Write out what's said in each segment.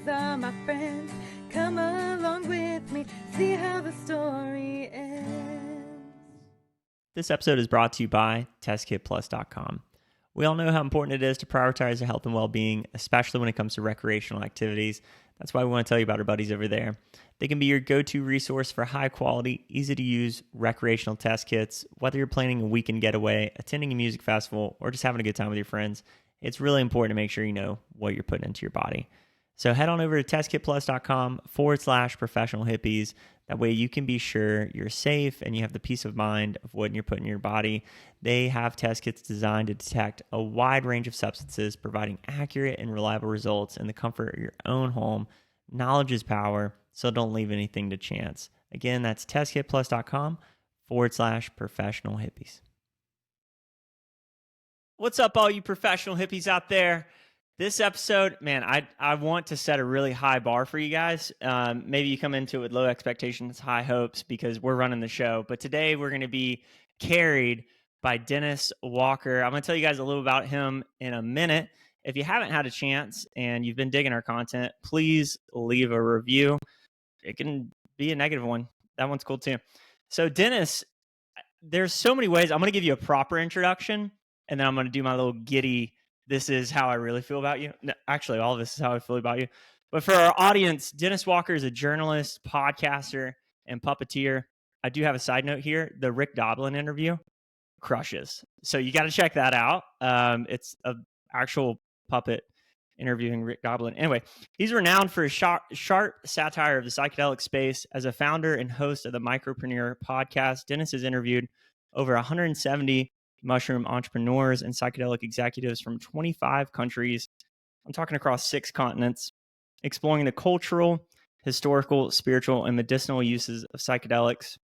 These are my friends. Come along with me, see how the story ends. This episode is brought to you by testkitplus.com. We all know how important it is to prioritize your health and well-being, especially when it comes to recreational activities. That's why we want to tell you about our buddies over there. They can be your go-to resource for high-quality, easy-to-use recreational test kits. Whether you're planning a weekend getaway, attending a music festival, or just having a good time with your friends, it's really important to make sure you know what you're putting into your body. So head on over to testkitplus.com/professional hippies. That way you can be sure you're safe and you have the peace of mind of what you're putting in your body. They have test kits designed to detect a wide range of substances, providing accurate and reliable results in the comfort of your own home. Knowledge is power, so don't leave anything to chance. Again, that's testkitplus.com/professional hippies. What's up, all you professional hippies out there? This episode, man, I want to set a really high bar for you guys. Maybe you come into it with low expectations, high hopes, because we're running the show. But today we're going to be carried by Dennis Walker. I'm going to tell you guys a little about him in a minute. If you haven't had a chance and you've been digging our content, please leave a review. It can be a negative one. That one's cool too. So Dennis, there's so many ways. I'm going to give you a proper introduction, and then I'm going to do my little giddy, this is how I really feel about you. No, actually, all of this is how I feel about you. But for our audience, Dennis Walker is a journalist, podcaster, and puppeteer. I do have a side note here. The Rick Doblin interview crushes. So you got to check that out. It's an actual puppet interviewing Rick Doblin. Anyway, he's renowned for his sharp satire of the psychedelic space. As a founder and host of the Mycopreneur podcast, Dennis has interviewed over 170 mushroom entrepreneurs and psychedelic executives from 25 countries. I'm talking across 6 continents, exploring the cultural, historical, spiritual, and medicinal uses of psychedelics.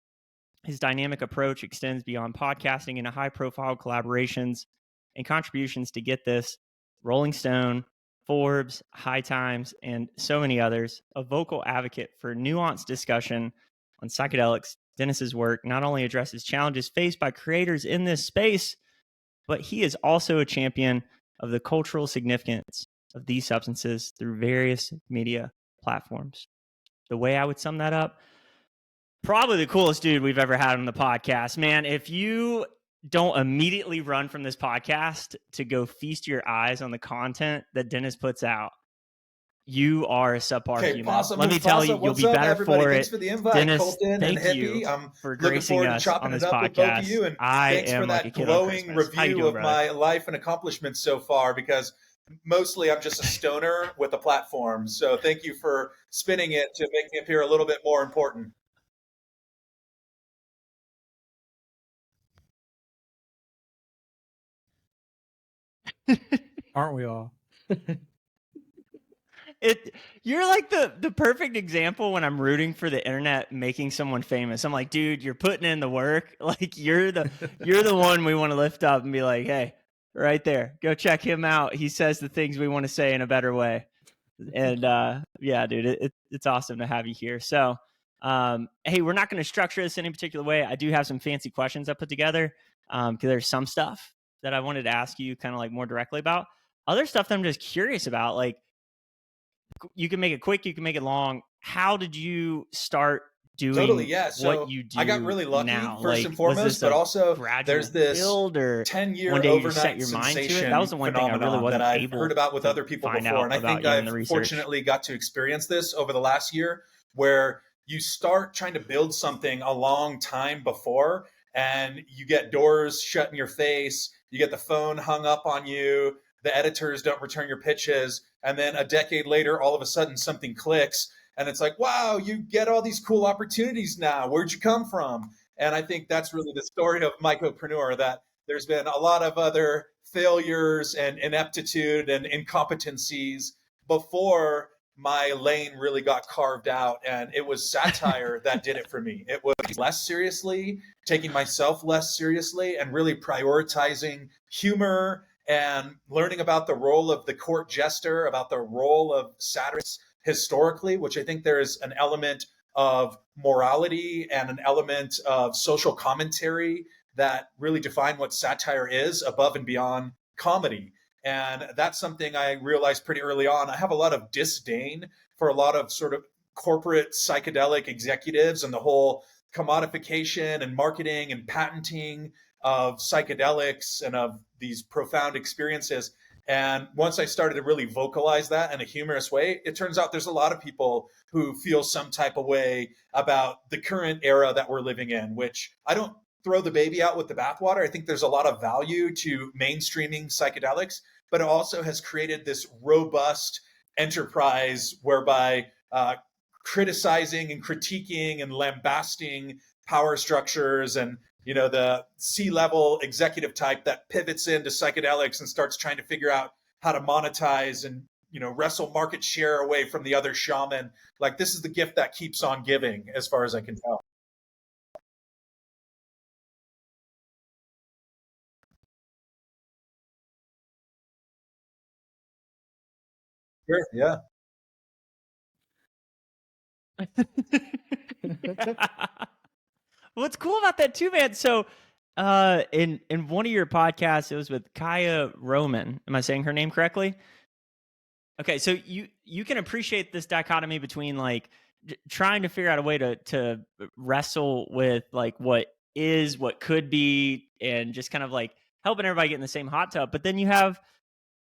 His dynamic approach extends beyond podcasting into high-profile collaborations and contributions to, get this, Rolling Stone, Forbes, High Times, and so many others. A vocal advocate for nuanced discussion on psychedelics, Dennis's work not only addresses challenges faced by creators in this space, but he is also a champion of the cultural significance of these substances through various media platforms. The way I would sum that up, probably the coolest dude we've ever had on the podcast. Man, if you don't immediately run from this podcast to go feast your eyes on the content that Dennis puts out, you are a subpar human. Possum, Let me tell you, you'll be better everybody? for Thanks it. for the invite, Dennis, Colton thank and you Hippie. I'm for looking gracing forward to us chopping on this it up podcast. with both of you. And thanks for that glowing review of my life and accomplishments so far, because mostly I'm just a stoner with a platform. So thank you for spinning it to make me appear a little bit more important. Aren't we all? You're like the perfect example when I'm rooting for the internet making someone famous. I'm like, dude, you're putting in the work. Like you're the one we want to lift up and be like, hey, right there, go check him out. He says the things we want to say in a better way. And yeah, dude, it's awesome to have you here. So hey, we're not going to structure this in any particular way. I do have some fancy questions I put together because there's some stuff that I wanted to ask you kind of like more directly about. Other stuff that I'm just curious about, like, you can make it quick, you can make it long. How did you start doing So what you do? I got really lucky, now? first and foremost, but also there's this 10-year overnight sensation that was the one thing I really wasn't that I've able heard about with other people before. And I think I've fortunately got to experience this over the last year, where you start trying to build something a long time before, and you get doors shut in your face, you get the phone hung up on you, the editors don't return your pitches, and then a decade later, all of a sudden something clicks, and it's like, wow, you get all these cool opportunities now. Where'd you come from? And I think that's really the story of Mycopreneur, that there's been a lot of other failures and ineptitude and incompetencies before my lane really got carved out. And it was satire that did it for me. It was less seriously, taking myself less seriously, and really prioritizing humor and learning about the role of the court jester, about the role of satirists historically, which I think there is an element of morality and an element of social commentary that really define what satire is above and beyond comedy. And that's something I realized pretty early on. I have a lot of disdain for a lot of sort of corporate psychedelic executives and the whole commodification and marketing and patenting of psychedelics and of these profound experiences. And once I started to really vocalize that in a humorous way, it turns out there's a lot of people who feel some type of way about the current era that we're living in, which I don't throw the baby out with the bathwater. I think there's a lot of value to mainstreaming psychedelics, but it also has created this robust enterprise whereby criticizing and critiquing and lambasting power structures and the C-level executive type that pivots into psychedelics and starts trying to figure out how to monetize and wrestle market share away from the other shaman. Like, this is the gift that keeps on giving, as far as I can tell. Sure, yeah. What's cool about that too, man? So, in one of your podcasts, it was with Kaya Roman. Am I saying her name correctly? Okay, so you can appreciate this dichotomy between like trying to figure out a way to wrestle with like what is, what could be, and just kind of like helping everybody get in the same hot tub. But then you have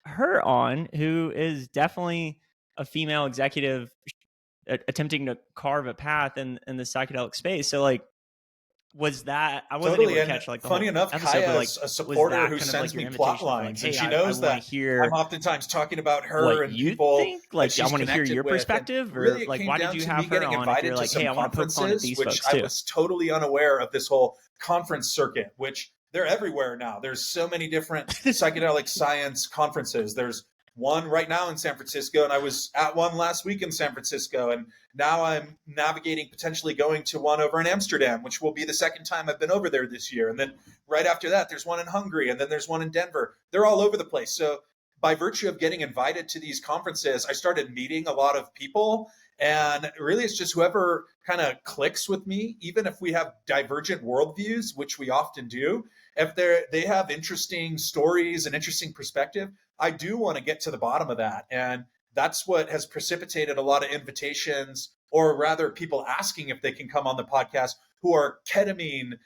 her on, who is definitely a female executive attempting to carve a path in the psychedelic space. So like, was that, I wasn't Totally. able to catch like the funny whole enough, episode, Kaya but like, is a supporter who sends me plot lines, like, hey, and she I knows want that to hear I'm oftentimes talking about her what and you people think. Like, that I she's want to hear connected your with. perspective, And or really, it like, came why down did you to have me her getting on if invited you're to like, some hey, I want to poke fun at conferences, these which folks I too? was totally unaware of this whole conference circuit, which they're everywhere now. There's so many different psychedelic science conferences. There's one right now in San Francisco, and I was at one last week in San Francisco, and now I'm navigating potentially going to one over in Amsterdam, which will be the second time I've been over there this year. And then right after that, there's one in Hungary, and then there's one in Denver. They're all over the place. So by virtue of getting invited to these conferences, I started meeting a lot of people. And really, it's just whoever kind of clicks with me, even if we have divergent worldviews, which we often do, if they have interesting stories and interesting perspective, I do want to get to the bottom of that. And that's what has precipitated a lot of invitations, or rather people asking if they can come on the podcast, who are ketamine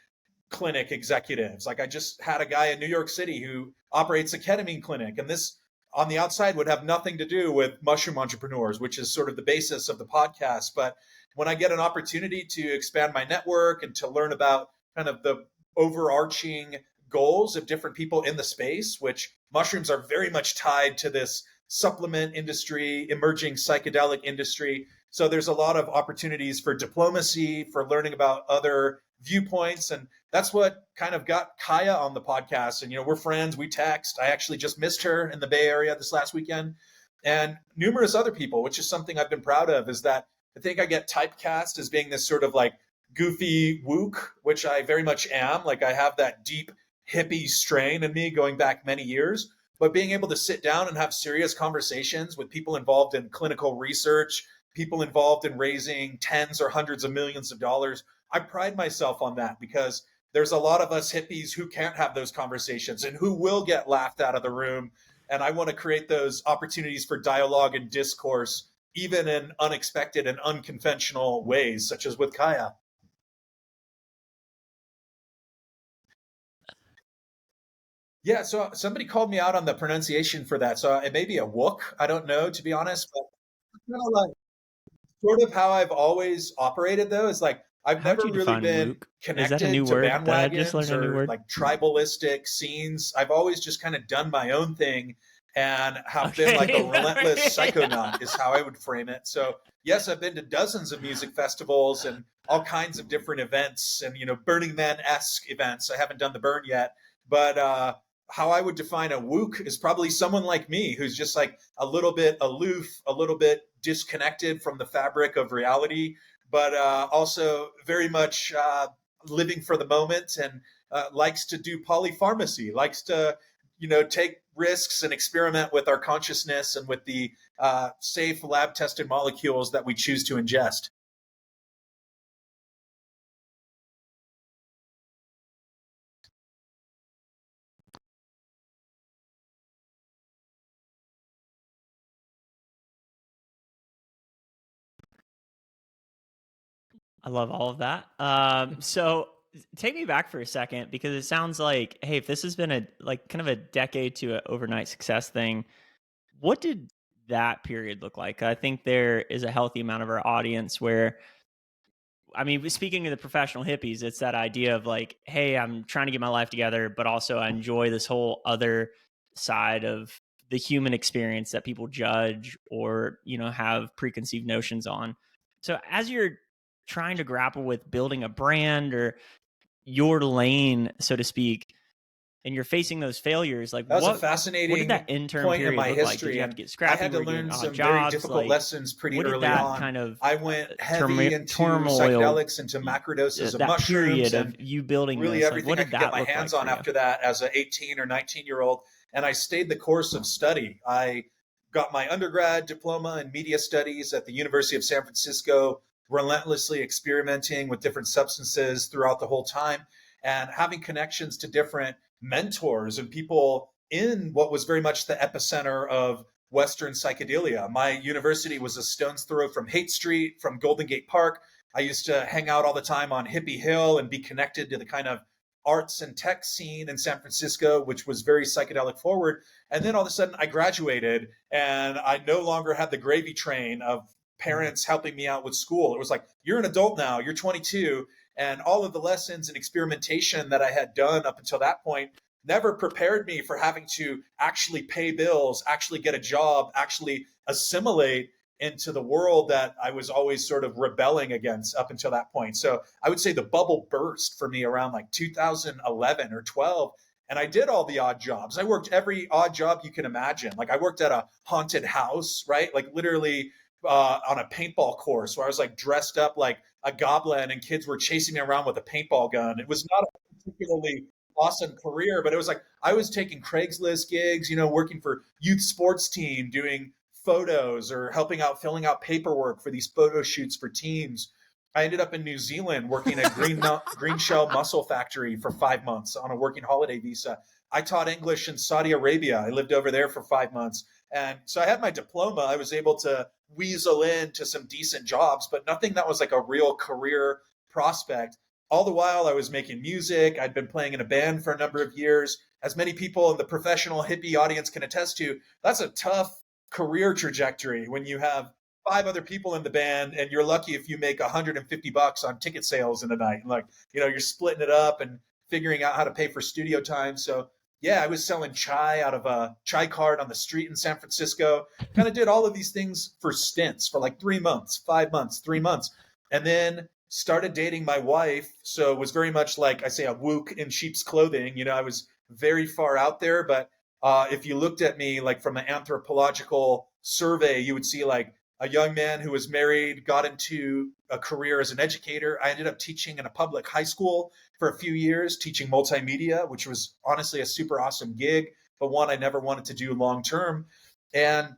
clinic executives. Like, I just had a guy in New York City who operates a ketamine clinic, and this on the outside would have nothing to do with mushroom entrepreneurs, which is sort of the basis of the podcast. But when I get an opportunity to expand my network and to learn about kind of the overarching goals of different people in the space, which mushrooms are very much tied to this supplement industry, emerging psychedelic industry. So there's a lot of opportunities for diplomacy, for learning about other viewpoints. And that's what kind of got Kaya on the podcast. And, we're friends, we text. I actually just missed her in the Bay Area this last weekend. And numerous other people, which is something I've been proud of, is that I think I get typecast as being this sort of like goofy wook, which I very much am. Like, I have that deep hippie strain in me going back many years. But being able to sit down and have serious conversations with people involved in clinical research, people involved in raising tens or hundreds of millions of dollars, I pride myself on that, because there's a lot of us hippies who can't have those conversations and who will get laughed out of the room. And I want to create those opportunities for dialogue and discourse, even in unexpected and unconventional ways, such as with Kaya. Yeah, so somebody called me out on the pronunciation for that. So it may be a wook. I don't know, to be honest, but kind of like sort of how I've always operated, though, is like I've How would never you really define been wook? Is that a connected new to word that I just learned? bandwagons A new or word? like tribalistic scenes. I've always just kind of done my own thing and have been like a Okay. relentless psychonaut, is how I would frame it. So yes, I've been to dozens of music festivals and all kinds of different events and Burning Man-esque events. I haven't done the burn yet, but how I would define a wook is probably someone like me who's just like a little bit aloof, a little bit disconnected from the fabric of reality, but also very much living for the moment, and likes to do polypharmacy, likes to take risks and experiment with our consciousness and with the safe lab tested molecules that we choose to ingest. I love all of that. So take me back for a second, because it sounds like, hey, if this has been a like kind of a decade to an overnight success thing, what did that period look like? I think there is a healthy amount of our audience where, I mean, speaking of the professional hippies, it's that idea of like, hey, I'm trying to get my life together, but also I enjoy this whole other side of the human experience that people judge or, have preconceived notions on. So as you're trying to grapple with building a brand or your lane, so to speak, and you're facing those failures, like That was a what did that fascinating intern point in period my look like? Did history, you have to and get I scrappy? had Were to you doing learn odd some very jobs? difficult Like, lessons pretty what did early that on. kind of I went heavy into turmoil, psychedelics, into macrodoses of that mushrooms, period of and you building really this? Like, what everything I did could get that my look like hands for on you? after that as an 18 or 19-year-old. And I stayed the course of study. I got my undergrad diploma in media studies at the University of San Francisco, relentlessly experimenting with different substances throughout the whole time and having connections to different mentors and people in what was very much the epicenter of Western psychedelia. My university was a stone's throw from Haight Street, from Golden Gate Park. I used to hang out all the time on Hippie Hill and be connected to the kind of arts and tech scene in San Francisco, which was very psychedelic forward. And then all of a sudden I graduated and I no longer had the gravy train of parents helping me out with school. It was like, you're an adult now, you're 22. And all of the lessons and experimentation that I had done up until that point never prepared me for having to actually pay bills, actually get a job, actually assimilate into the world that I was always sort of rebelling against up until that point. So I would say the bubble burst for me around like 2011 or 12. And I did all the odd jobs. I worked every odd job you can imagine. Like I worked at a haunted house, right? Like literally on a paintball course where I was like dressed up like a goblin and kids were chasing me around with a paintball gun. It was not a particularly awesome career, but it was like I was taking Craigslist gigs, working for youth sports team, doing photos or helping out filling out paperwork for these photo shoots for teams. I ended up in New Zealand working at Green Shell Mussel Factory for 5 months on a working holiday visa. I taught English in Saudi Arabia. I lived over there for 5 months. And so I had my diploma. I was able to weasel into some decent jobs, but nothing that was like a real career prospect. All the while I was making music. I'd been playing in a band for a number of years. As many people in the professional hippie audience can attest to, that's a tough career trajectory when you have 5 other people in the band and you're lucky if you make $150 on ticket sales in a night. Like, you're splitting it up and figuring out how to pay for studio time. So yeah, I was selling chai out of a chai cart on the street in San Francisco. Kind of did all of these things for stints for like 3 months, 5 months, 3 months, and then started dating my wife. So it was very much like I say, a wook in sheep's clothing. I was very far out there, but if you looked at me like from an anthropological survey, you would see like a young man who was married, got into a career as an educator. I ended up teaching in a public high school for a few years, teaching multimedia, which was honestly a super awesome gig, but one I never wanted to do long term. And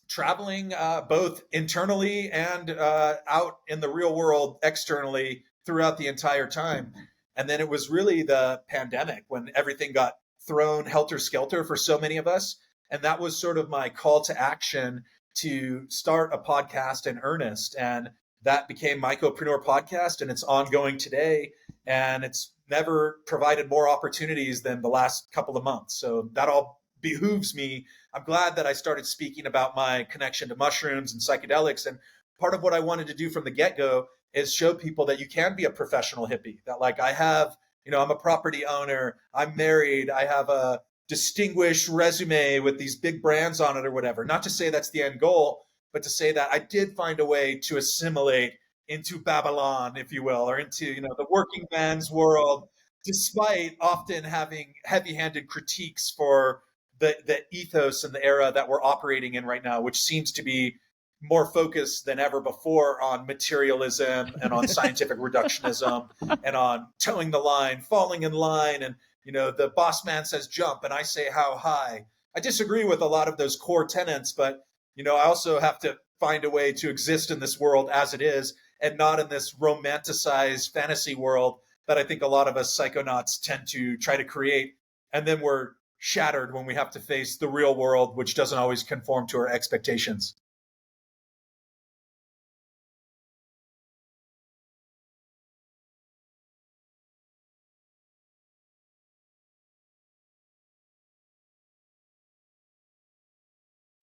traveling both internally and out in the real world externally throughout the entire time. And then it was really the pandemic when everything got thrown helter skelter for so many of us. And that was sort of my call to action to start a podcast in earnest. And that became Mycopreneur Podcast, and it's ongoing today. And it's never provided more opportunities than the last couple of months. So that all behooves me. I'm glad that I started speaking about my connection to mushrooms and psychedelics. And part of what I wanted to do from the get-go is show people that you can be a professional hippie, that like I have, I'm a property owner, I'm married, I have a distinguished resume with these big brands on it or whatever. Not to say that's the end goal, but to say that I did find a way to assimilate into Babylon, if you will, or into, the working man's world, despite often having heavy-handed critiques for the ethos and the era that we're operating in right now, which seems to be more focused than ever before on materialism and on scientific reductionism and on towing the line, falling in line, and the boss man says jump and I say how high. I disagree with a lot of those core tenets, but I also have to find a way to exist in this world as it is and not in this romanticized fantasy world that I think a lot of us psychonauts tend to try to create. And then we're shattered when we have to face the real world, which doesn't always conform to our expectations.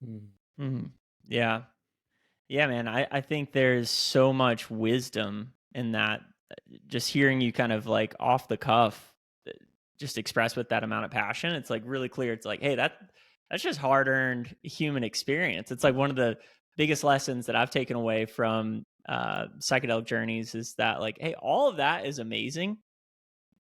Mm-hmm. Yeah. Yeah, man. I think there's so much wisdom in that. Just hearing you kind of like off the cuff, just express with that amount of passion. It's like really clear. It's like, hey, that's just hard earned human experience. It's like one of the biggest lessons that I've taken away from psychedelic journeys is that like, hey, all of that is amazing,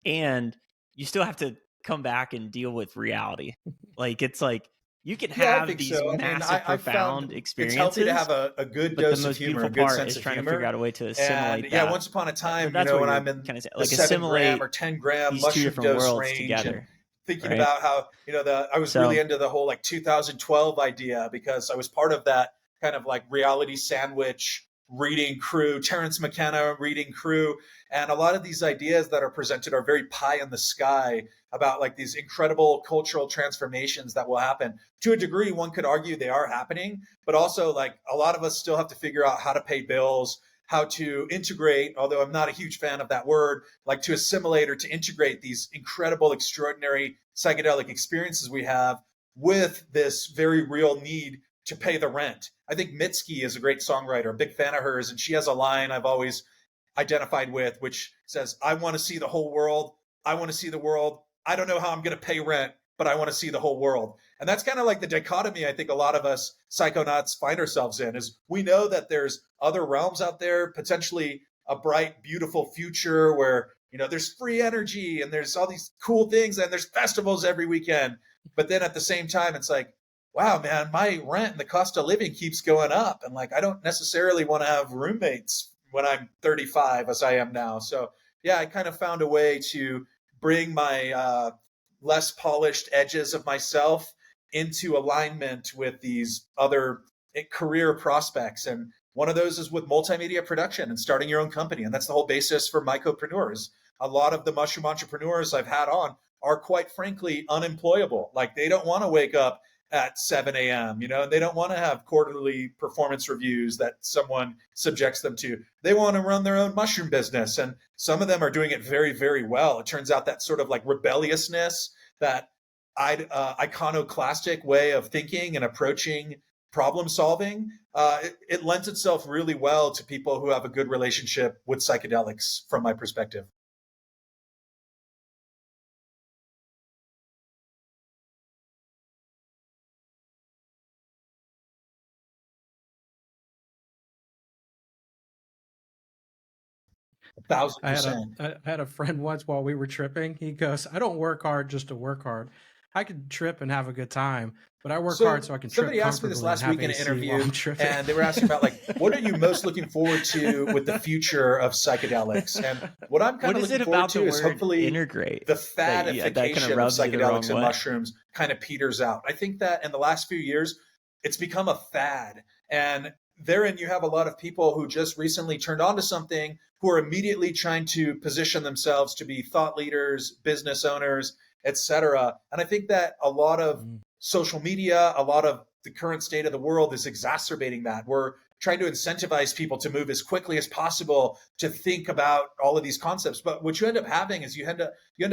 and you still have to come back and deal with reality. Like it's like you can Yeah, I have think these so. I mean, massive, I profound found it's healthy to experiences, have a good but the dose of most humor, beautiful a good part sense is of trying to figure humor. out a way to And assimilate yeah, that. once upon a But time, that's what when you're I'm in kind of saying, the like 7 gram assimilate or 10 gram these two mushroom different dose worlds range and together, thinking right? about how, I was really So, into the whole like 2012 idea because I was part of that kind of like reality sandwich reading crew, Terrence McKenna reading crew. And a lot of these ideas that are presented are very pie in the sky about like these incredible cultural transformations that will happen. To a degree, one could argue they are happening, but also like a lot of us still have to figure out how to pay bills, how to integrate, although I'm not a huge fan of that word, like to assimilate or to integrate these incredible, extraordinary psychedelic experiences we have with this very real need to pay the rent. I think Mitski is a great songwriter, a big fan of hers, and she has a line I've always identified with, which says, I want to see the whole world. I want to see the world. I don't know how I'm going to pay rent, but I want to see the whole world. And that's kind of like the dichotomy I think a lot of us psychonauts find ourselves in is we know that there's other realms out there, potentially a bright, beautiful future where, there's free energy and there's all these cool things and there's festivals every weekend. But then at the same time, it's like, wow, man, my rent and the cost of living keeps going up. And like, I don't necessarily want to have roommates when I'm 35 as I am now. So yeah, I kind of found a way to bring my less polished edges of myself into alignment with these other career prospects. And one of those is with multimedia production and starting your own company. And that's the whole basis for Mycopreneurs. A lot of the mushroom entrepreneurs I've had on are quite frankly unemployable. Like they don't want to wake up at 7 a.m. They don't want to have quarterly performance reviews that someone subjects them to. They want to run their own mushroom business. And some of them are doing it very, very well. It turns out that sort of like rebelliousness, that iconoclastic way of thinking and approaching problem solving, it lends itself really well to people who have a good relationship with psychedelics from my perspective. I had a 1,000%. I had a friend once while we were tripping. He goes, "I don't work hard just to work hard. I can trip and have a good time, but I work hard So so I can trip somebody asked me this comfortably and last have week in an AC while interview, I'm tripping." and they were asking about like, what are you most looking forward to with the future of psychedelics? And what I'm kind what of is looking it forward about the to is word hopefully integrate the that kind of fadification of rubs you the wrong psychedelics and way? mushrooms kind of peters out. I think that in the last few years, it's become a fad. And therein, you have a lot of people who just recently turned on to something who are immediately trying to position themselves to be thought leaders, business owners, etc. And I think that a lot of Mm. social media, a lot of the current state of the world is exacerbating that. We're trying to incentivize people to move as quickly as possible to think about all of these concepts. But what you end up having is you end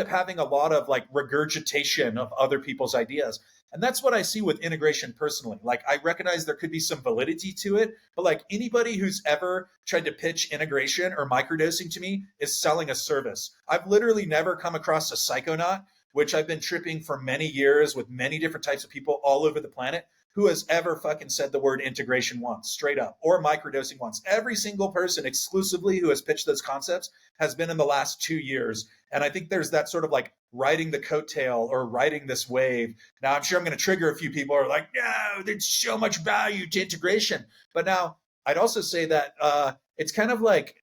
up having a lot of like regurgitation of other people's ideas. And that's what I see with integration personally. Like I recognize there could be some validity to it, but like anybody who's ever tried to pitch integration or microdosing to me is selling a service. I've literally never come across a psychonaut, which I've been tripping for many years with many different types of people all over the planet, who has ever fucking said the word integration once, straight up, or microdosing once. Every single person exclusively who has pitched those concepts has been in the last 2 years. And I think there's that sort of like riding the coattail or riding this wave. Now, I'm sure I'm going to trigger a few people who are like, no, there's so much value to integration. But now I'd also say that it's kind of like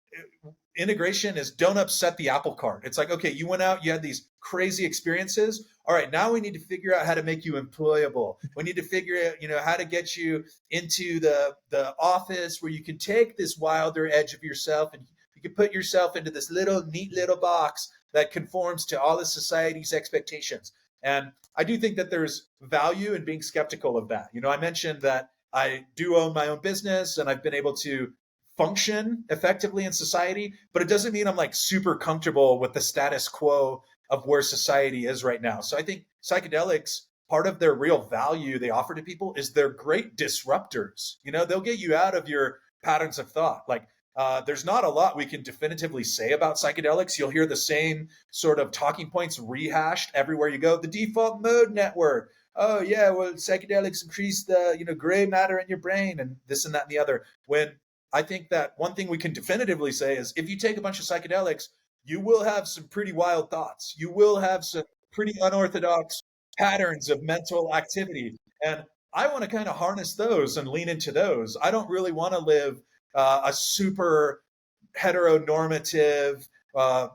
integration is don't upset the apple cart. It's like, okay, you went out, you had these crazy experiences. All right, now we need to figure out how to make you employable. We need to figure out, how to get you into the office where you can take this wilder edge of yourself and you can put yourself into this neat little box that conforms to all of society's expectations. And I do think that there's value in being skeptical of that. I mentioned that I do own my own business and I've been able to function effectively in society, but it doesn't mean I'm like super comfortable with the status quo of where society is right now. So I think psychedelics, part of their real value they offer to people is they're great disruptors. They'll get you out of your patterns of thought. Like, there's not a lot we can definitively say about psychedelics. You'll hear the same sort of talking points rehashed everywhere you go. The default mode network. Oh yeah, well, psychedelics increase the gray matter in your brain and this and that and the other. When I think that one thing we can definitively say is if you take a bunch of psychedelics, you will have some pretty wild thoughts. You will have some pretty unorthodox patterns of mental activity. And I want to kind of harness those and lean into those. I don't really want to live a super heteronormative,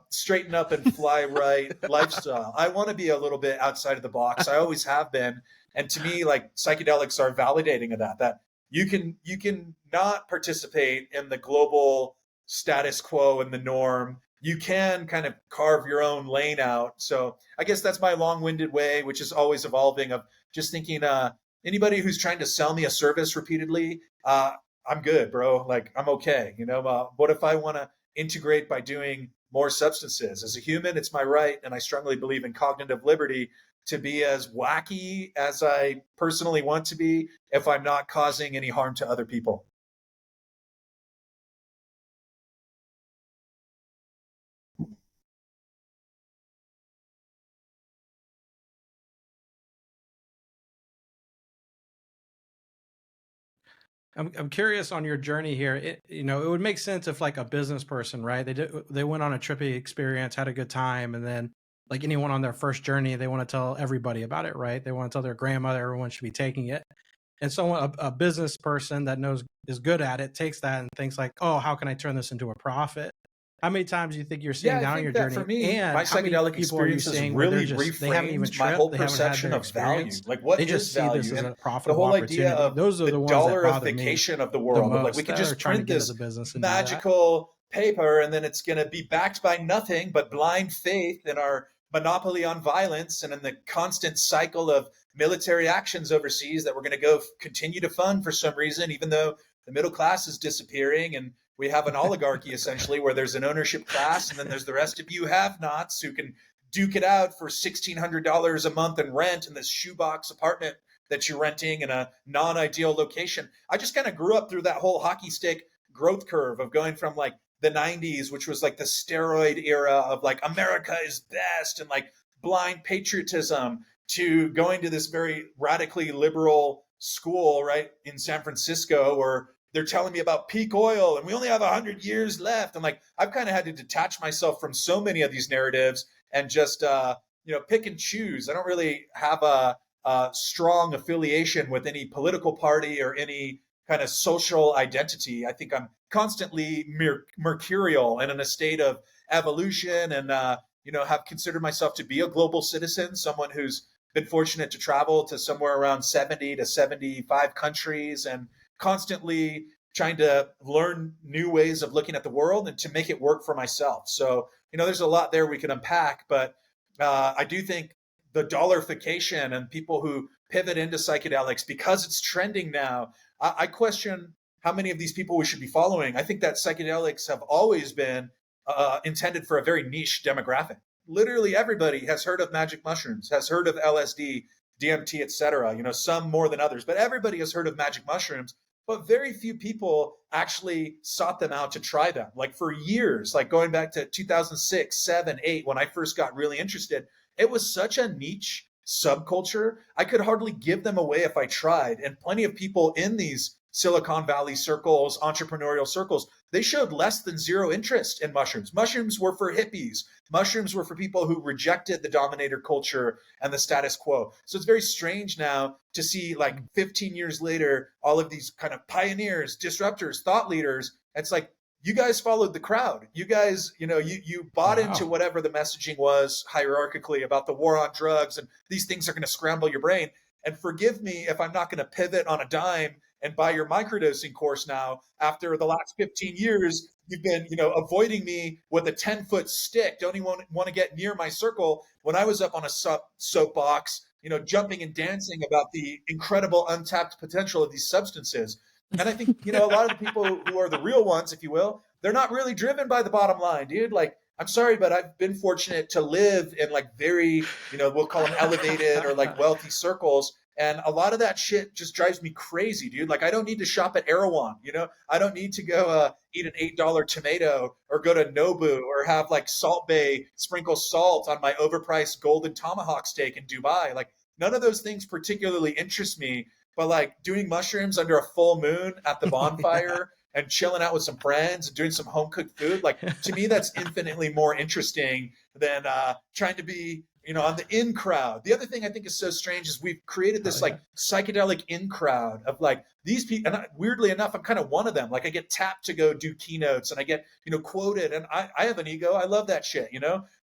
straighten up and fly right lifestyle. I want to be a little bit outside of the box. I always have been. And to me, like, psychedelics are validating of that you can not participate in the global status quo and the norm. You can kind of carve your own lane out. So I guess that's my long-winded way, which is always evolving, of just thinking, anybody who's trying to sell me a service repeatedly, I'm good, bro. Like, I'm okay. What if I want to integrate by doing more substances? As a human, it's my right. And I strongly believe in cognitive liberty to be as wacky as I personally want to be if I'm not causing any harm to other people. I'm curious on your journey here. It would make sense if, like, a business person, right? They went on a trippy experience, had a good time, and then, like anyone on their first journey, they want to tell everybody about it, right? They want to tell their grandmother, everyone should be taking it. And so a business person that is good at it takes that and thinks like, oh, how can I turn this into a profit? How many times do you think you're seeing down your journey? For me, and my psychedelic experience has really reframed my whole perception of value. Like, what is value? See this as a profitable, the whole idea of those are the dollarification of the world. Like, we could just print this magical paper and then it's going to be backed by nothing but blind faith in our monopoly on violence and in the constant cycle of military actions overseas that we're going to go continue to fund for some reason, even though the middle class is disappearing and we have an oligarchy essentially where there's an ownership class and then there's the rest of you have-nots who can duke it out for $1,600 a month in rent in this shoebox apartment that you're renting in a non-ideal location. I just kind of grew up through that whole hockey stick growth curve of going from like the 90s, which was like the steroid era of like America is best and like blind patriotism, to going to this very radically liberal school right in San Francisco where they're telling me about peak oil and we only have 100 years left. And like, I've kind of had to detach myself from so many of these narratives and just, pick and choose. I don't really have a strong affiliation with any political party or any kind of social identity. I think I'm constantly mercurial and in a state of evolution and, have considered myself to be a global citizen, someone who's been fortunate to travel to somewhere around 70 to 75 countries and constantly trying to learn new ways of looking at the world and to make it work for myself. So, there's a lot there we could unpack, but I do think the dollarification and people who pivot into psychedelics because it's trending now, I question how many of these people we should be following. I think that psychedelics have always been intended for a very niche demographic. Literally everybody has heard of magic mushrooms, has heard of LSD, DMT, etc. Some more than others, but everybody has heard of magic mushrooms. But very few people actually sought them out to try them. Like for years, like going back to 2006, 7, 8, when I first got really interested, it was such a niche subculture. I could hardly give them away if I tried. And plenty of people in these Silicon Valley circles, entrepreneurial circles, they showed less than zero interest in mushrooms. Mushrooms were for hippies. Mushrooms were for people who rejected the dominator culture and the status quo. So it's very strange now to see, like 15 years later, all of these kind of pioneers, disruptors, thought leaders. It's like, you guys followed the crowd. You guys, you bought into whatever the messaging was hierarchically about the war on drugs and these things are going to scramble your brain. And forgive me if I'm not going to pivot on a dime and buy your microdosing course now. After the last 15 years, you've been, avoiding me with a 10-foot stick. Don't even want to get near my circle. When I was up on a soapbox, jumping and dancing about the incredible untapped potential of these substances. And I think, a lot of the people who are the real ones, if you will, they're not really driven by the bottom line, dude. Like, I'm sorry, but I've been fortunate to live in like very, we'll call them elevated or like wealthy circles. And a lot of that shit just drives me crazy, dude. Like, I don't need to shop at Erewhon, I don't need to go eat an $8 tomato or go to Nobu or have like Salt Bay sprinkle salt on my overpriced golden tomahawk steak in Dubai. Like, none of those things particularly interest me. But like doing mushrooms under a full moon at the bonfire and chilling out with some friends and doing some home cooked food, like to me, that's infinitely more interesting than trying to be, on the in crowd. The other thing I think is so strange is we've created this like psychedelic in crowd of like these people. And weirdly enough, I'm kind of one of them. Like I get tapped to go do keynotes and I get, quoted, and I have an ego. I love that shit,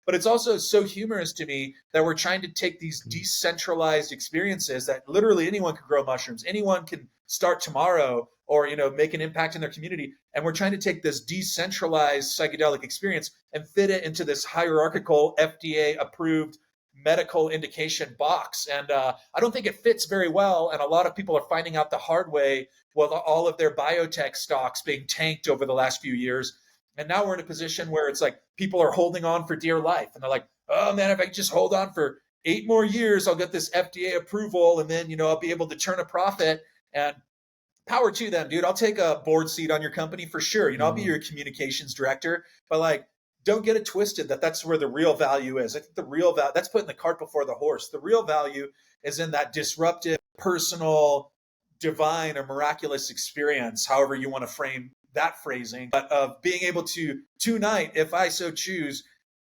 But it's also so humorous to me that we're trying to take these decentralized experiences that literally anyone can grow mushrooms, anyone can start tomorrow or, make an impact in their community. And we're trying to take this decentralized psychedelic experience and fit it into this hierarchical FDA approved medical indication box. And I don't think it fits very well. And a lot of people are finding out the hard way with all of their biotech stocks being tanked over the last few years. And now we're in a position where it's like people are holding on for dear life. And they're like, oh man, if I just hold on for 8 more years, I'll get this FDA approval. And then, I'll be able to turn a profit. And power to them, dude. I'll take a board seat on your company for sure. I'll be your communications director. But like, don't get it twisted that's where the real value is. I think the real value, that's putting the cart before the horse. The real value is in that disruptive, personal, divine, or miraculous experience, however you want to frame that phrasing, but of being able to tonight, if I so choose,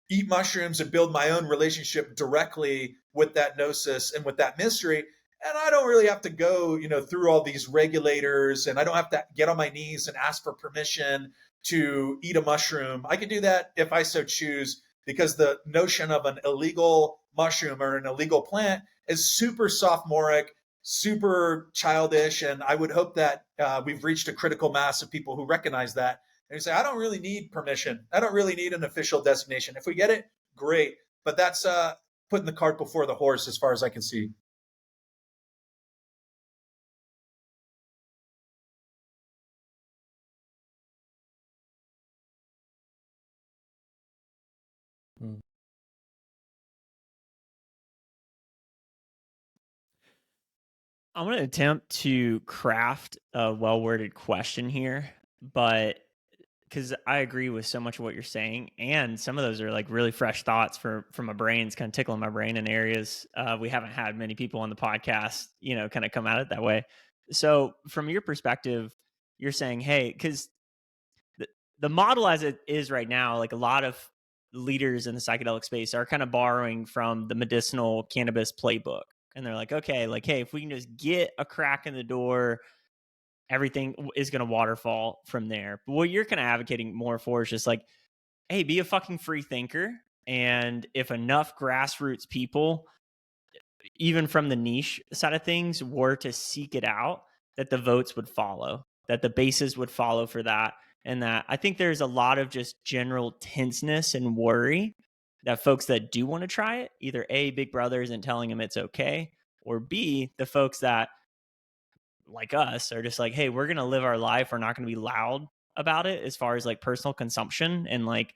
eat mushrooms and build my own relationship directly with that gnosis and with that mystery. And I don't really have to go, through all these regulators, and I don't have to get on my knees and ask for permission to eat a mushroom. I can do that if I so choose, because the notion of an illegal mushroom or an illegal plant is super sophomoric, super childish. And I would hope that we've reached a critical mass of people who recognize that. And you say, I don't really need permission. I don't really need an official designation. If we get it, great. But that's putting the cart before the horse as far as I can see. I'm going to attempt to craft a well-worded question here, but because I agree with so much of what you're saying, and some of those are like really fresh thoughts from my brain. It's kind of tickling my brain in areas we haven't had many people on the podcast, kind of come at it that way. So from your perspective, you're saying, hey, because the model as it is right now, like a lot of leaders in the psychedelic space are kind of borrowing from the medicinal cannabis playbook. And they're like, okay, like, hey, if we can just get a crack in the door, everything is going to waterfall from there. But what you're kind of advocating more for is just like, hey, be a fucking free thinker. And if enough grassroots people, even from the niche side of things, were to seek it out, that the votes would follow, that the bases would follow for that. And that I think there's a lot of just general tenseness and worry that folks that do want to try it, either A, Big Brother isn't telling them it's okay, or B, the folks that, like us, are just like, hey, we're going to live our life. We're not going to be loud about it as far as like personal consumption and like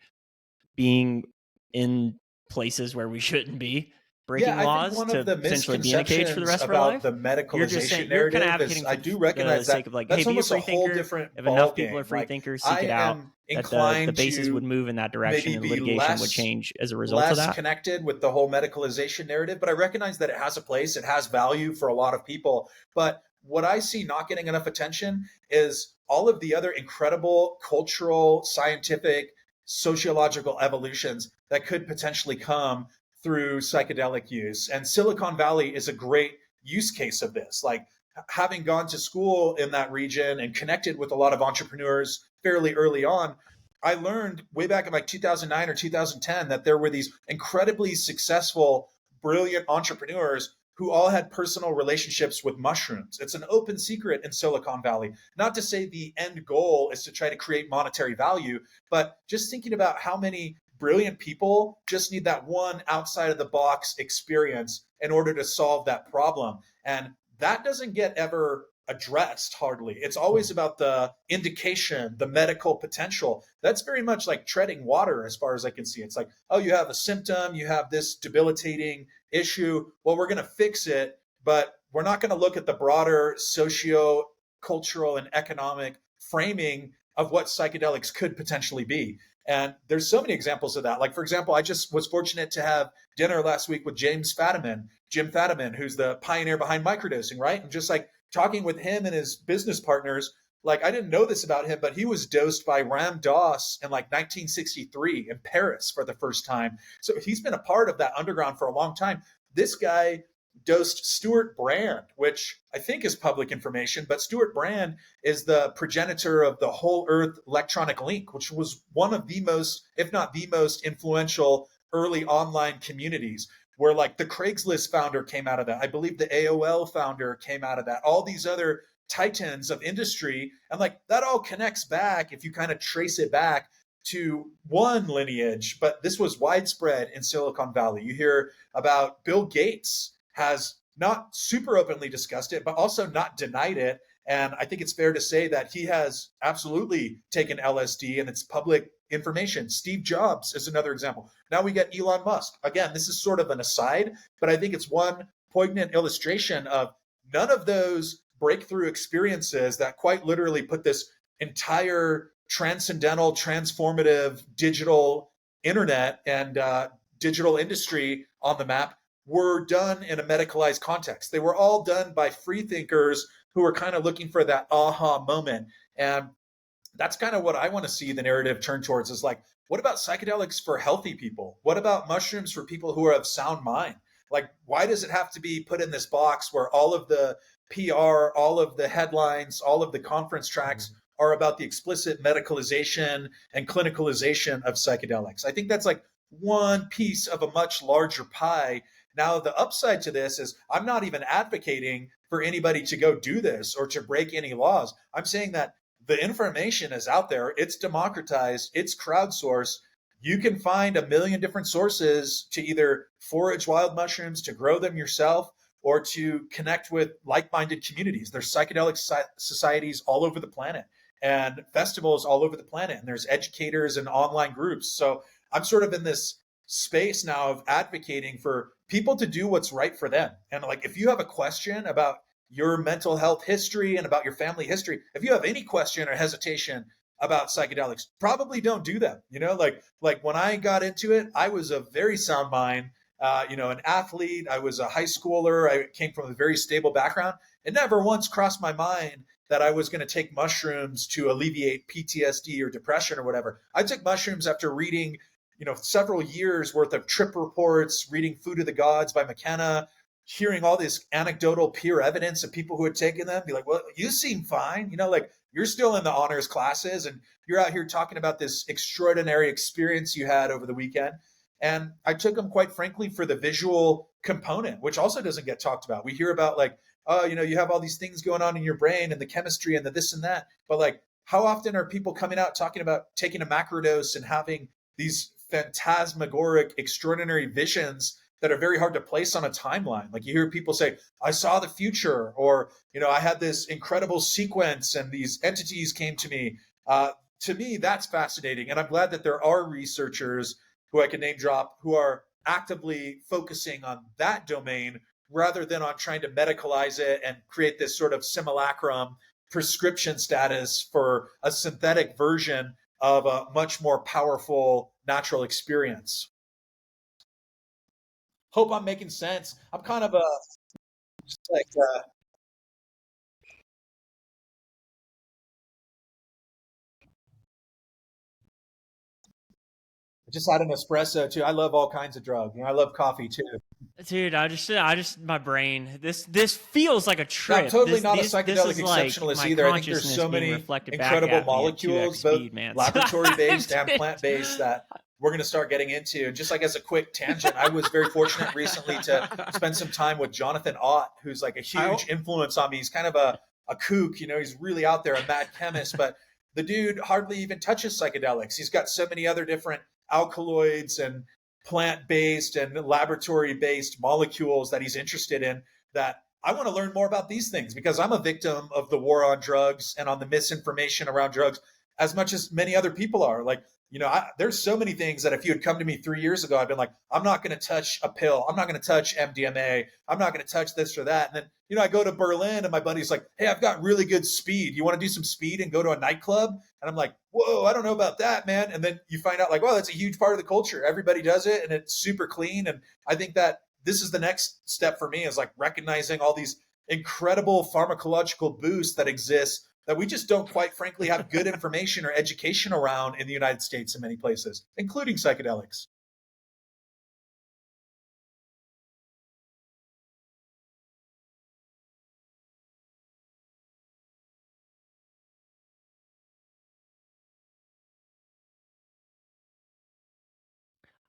being in places where we shouldn't be, breaking laws to essentially be in a cage for the rest of our life. The medicalization narrative is, I do recognize that. Of like, that's hey, be a almost free a whole thinker. different If ball enough game. people are free Like, thinkers, seek it out. That the bases would move in that direction, and litigation would change as a result of that. Less connected with the whole medicalization narrative, but I recognize that it has a place. It has value for a lot of people. But what I see not getting enough attention is all of the other incredible cultural, scientific, sociological evolutions that could potentially come through psychedelic use. And Silicon Valley is a great use case of this. Like, having gone to school in that region and connected with a lot of entrepreneurs fairly early on, I learned way back in like 2009 or 2010 that there were these incredibly successful, brilliant entrepreneurs who all had personal relationships with mushrooms. It's an open secret in Silicon Valley. Not to say the end goal is to try to create monetary value, but just thinking about how many brilliant people just need that one outside of the box experience in order to solve that problem. And that doesn't get ever addressed hardly. It's always about the indication, the medical potential. That's very much like treading water as far as I can see. It's like, oh, you have a symptom, you have this debilitating issue. Well, we're going to fix it, but we're not going to look at the broader socio-cultural and economic framing of what psychedelics could potentially be. And there's so many examples of that. Like, for example, I just was fortunate to have dinner last week with Jim Fadiman, who's the pioneer behind microdosing, right? And just like talking with him and his business partners, like I didn't know this about him, but he was dosed by Ram Dass in like 1963 in Paris for the first time. So he's been a part of that underground for a long time. This guy dosed Stuart Brand, which I think is public information, but Stuart Brand is the progenitor of the Whole Earth Electronic Link, which was one of the most, if not the most influential early online communities, where like the Craigslist founder came out of that. I believe the AOL founder came out of that. All these other titans of industry. And like that all connects back, if you kind of trace it back, to one lineage, but this was widespread in Silicon Valley. You hear about Bill Gates has not super openly discussed it, but also not denied it. And I think it's fair to say that he has absolutely taken LSD, and it's public information. Steve Jobs is another example. Now we get Elon Musk. Again, this is sort of an aside, but I think it's one poignant illustration of none of those breakthrough experiences that quite literally put this entire transcendental, transformative digital internet and digital industry on the map were done in a medicalized context. They were all done by free thinkers who were kind of looking for that aha moment. And that's kind of what I want to see the narrative turn towards, is like, what about psychedelics for healthy people? What about mushrooms for people who are of sound mind? Like, why does it have to be put in this box where all of the PR, all of the headlines, all of the conference tracks are about the explicit medicalization and clinicalization of psychedelics? I think that's like one piece of a much larger pie. Now, the upside to this is I'm not even advocating for anybody to go do this or to break any laws. I'm saying that the information is out there. It's democratized. It's crowdsourced. You can find a million different sources to either forage wild mushrooms, to grow them yourself, or to connect with like-minded communities. There's psychedelic societies all over the planet and festivals all over the planet. And there's educators and online groups. So I'm sort of in this space now of advocating for people to do what's right for them. And like, if you have a question about your mental health history and about your family history, if you have any question or hesitation about psychedelics, probably don't do them. You know, like when I got into it, I was a very sound mind, an athlete. I was a high schooler. I came from a very stable background. It never once crossed my mind that I was going to take mushrooms to alleviate PTSD or depression or whatever. I took mushrooms after reading several years worth of trip reports, reading Food of the Gods by McKenna, hearing all this anecdotal peer evidence of people who had taken them, be like, well, you seem fine. Like you're still in the honors classes and you're out here talking about this extraordinary experience you had over the weekend. And I took them, quite frankly, for the visual component, which also doesn't get talked about. We hear about like, oh, you have all these things going on in your brain and the chemistry and the this and that. But like, how often are people coming out talking about taking a macrodose and having these phantasmagoric, extraordinary visions that are very hard to place on a timeline? Like you hear people say, I saw the future, or, I had this incredible sequence and these entities came to me. To me, that's fascinating. And I'm glad that there are researchers who I can name drop who are actively focusing on that domain rather than on trying to medicalize it and create this sort of simulacrum prescription status for a synthetic version of a much more powerful natural experience. Hope I'm making sense. I'm kind of I just had an espresso too. I love all kinds of drugs. I love coffee too. Dude, I just my brain. This feels like a trip. I'm totally not a psychedelic exceptionalist like either. I think there's so many incredible molecules, both laboratory-based and plant-based, that we're going to start getting into. Just like as a quick tangent, I was very fortunate recently to spend some time with Jonathan Ott, who's like a huge influence on me. He's kind of a kook, he's really out there, a mad chemist, but the dude hardly even touches psychedelics. He's got so many other different alkaloids and plant-based and laboratory-based molecules that he's interested in, that I want to learn more about these things because I'm a victim of the war on drugs and on the misinformation around drugs as much as many other people are. Like, there's so many things that if you had come to me 3 years ago, I'd been like, I'm not going to touch a pill. I'm not going to touch MDMA. I'm not going to touch this or that. And then, I go to Berlin and my buddy's like, hey, I've got really good speed. You want to do some speed and go to a nightclub? And I'm like, whoa, I don't know about that, man. And then you find out like, well, that's a huge part of the culture. Everybody does it and it's super clean. And I think that this is the next step for me, is like recognizing all these incredible pharmacological boosts that exist that we just don't quite frankly have good information or education around in the United States in many places, including psychedelics.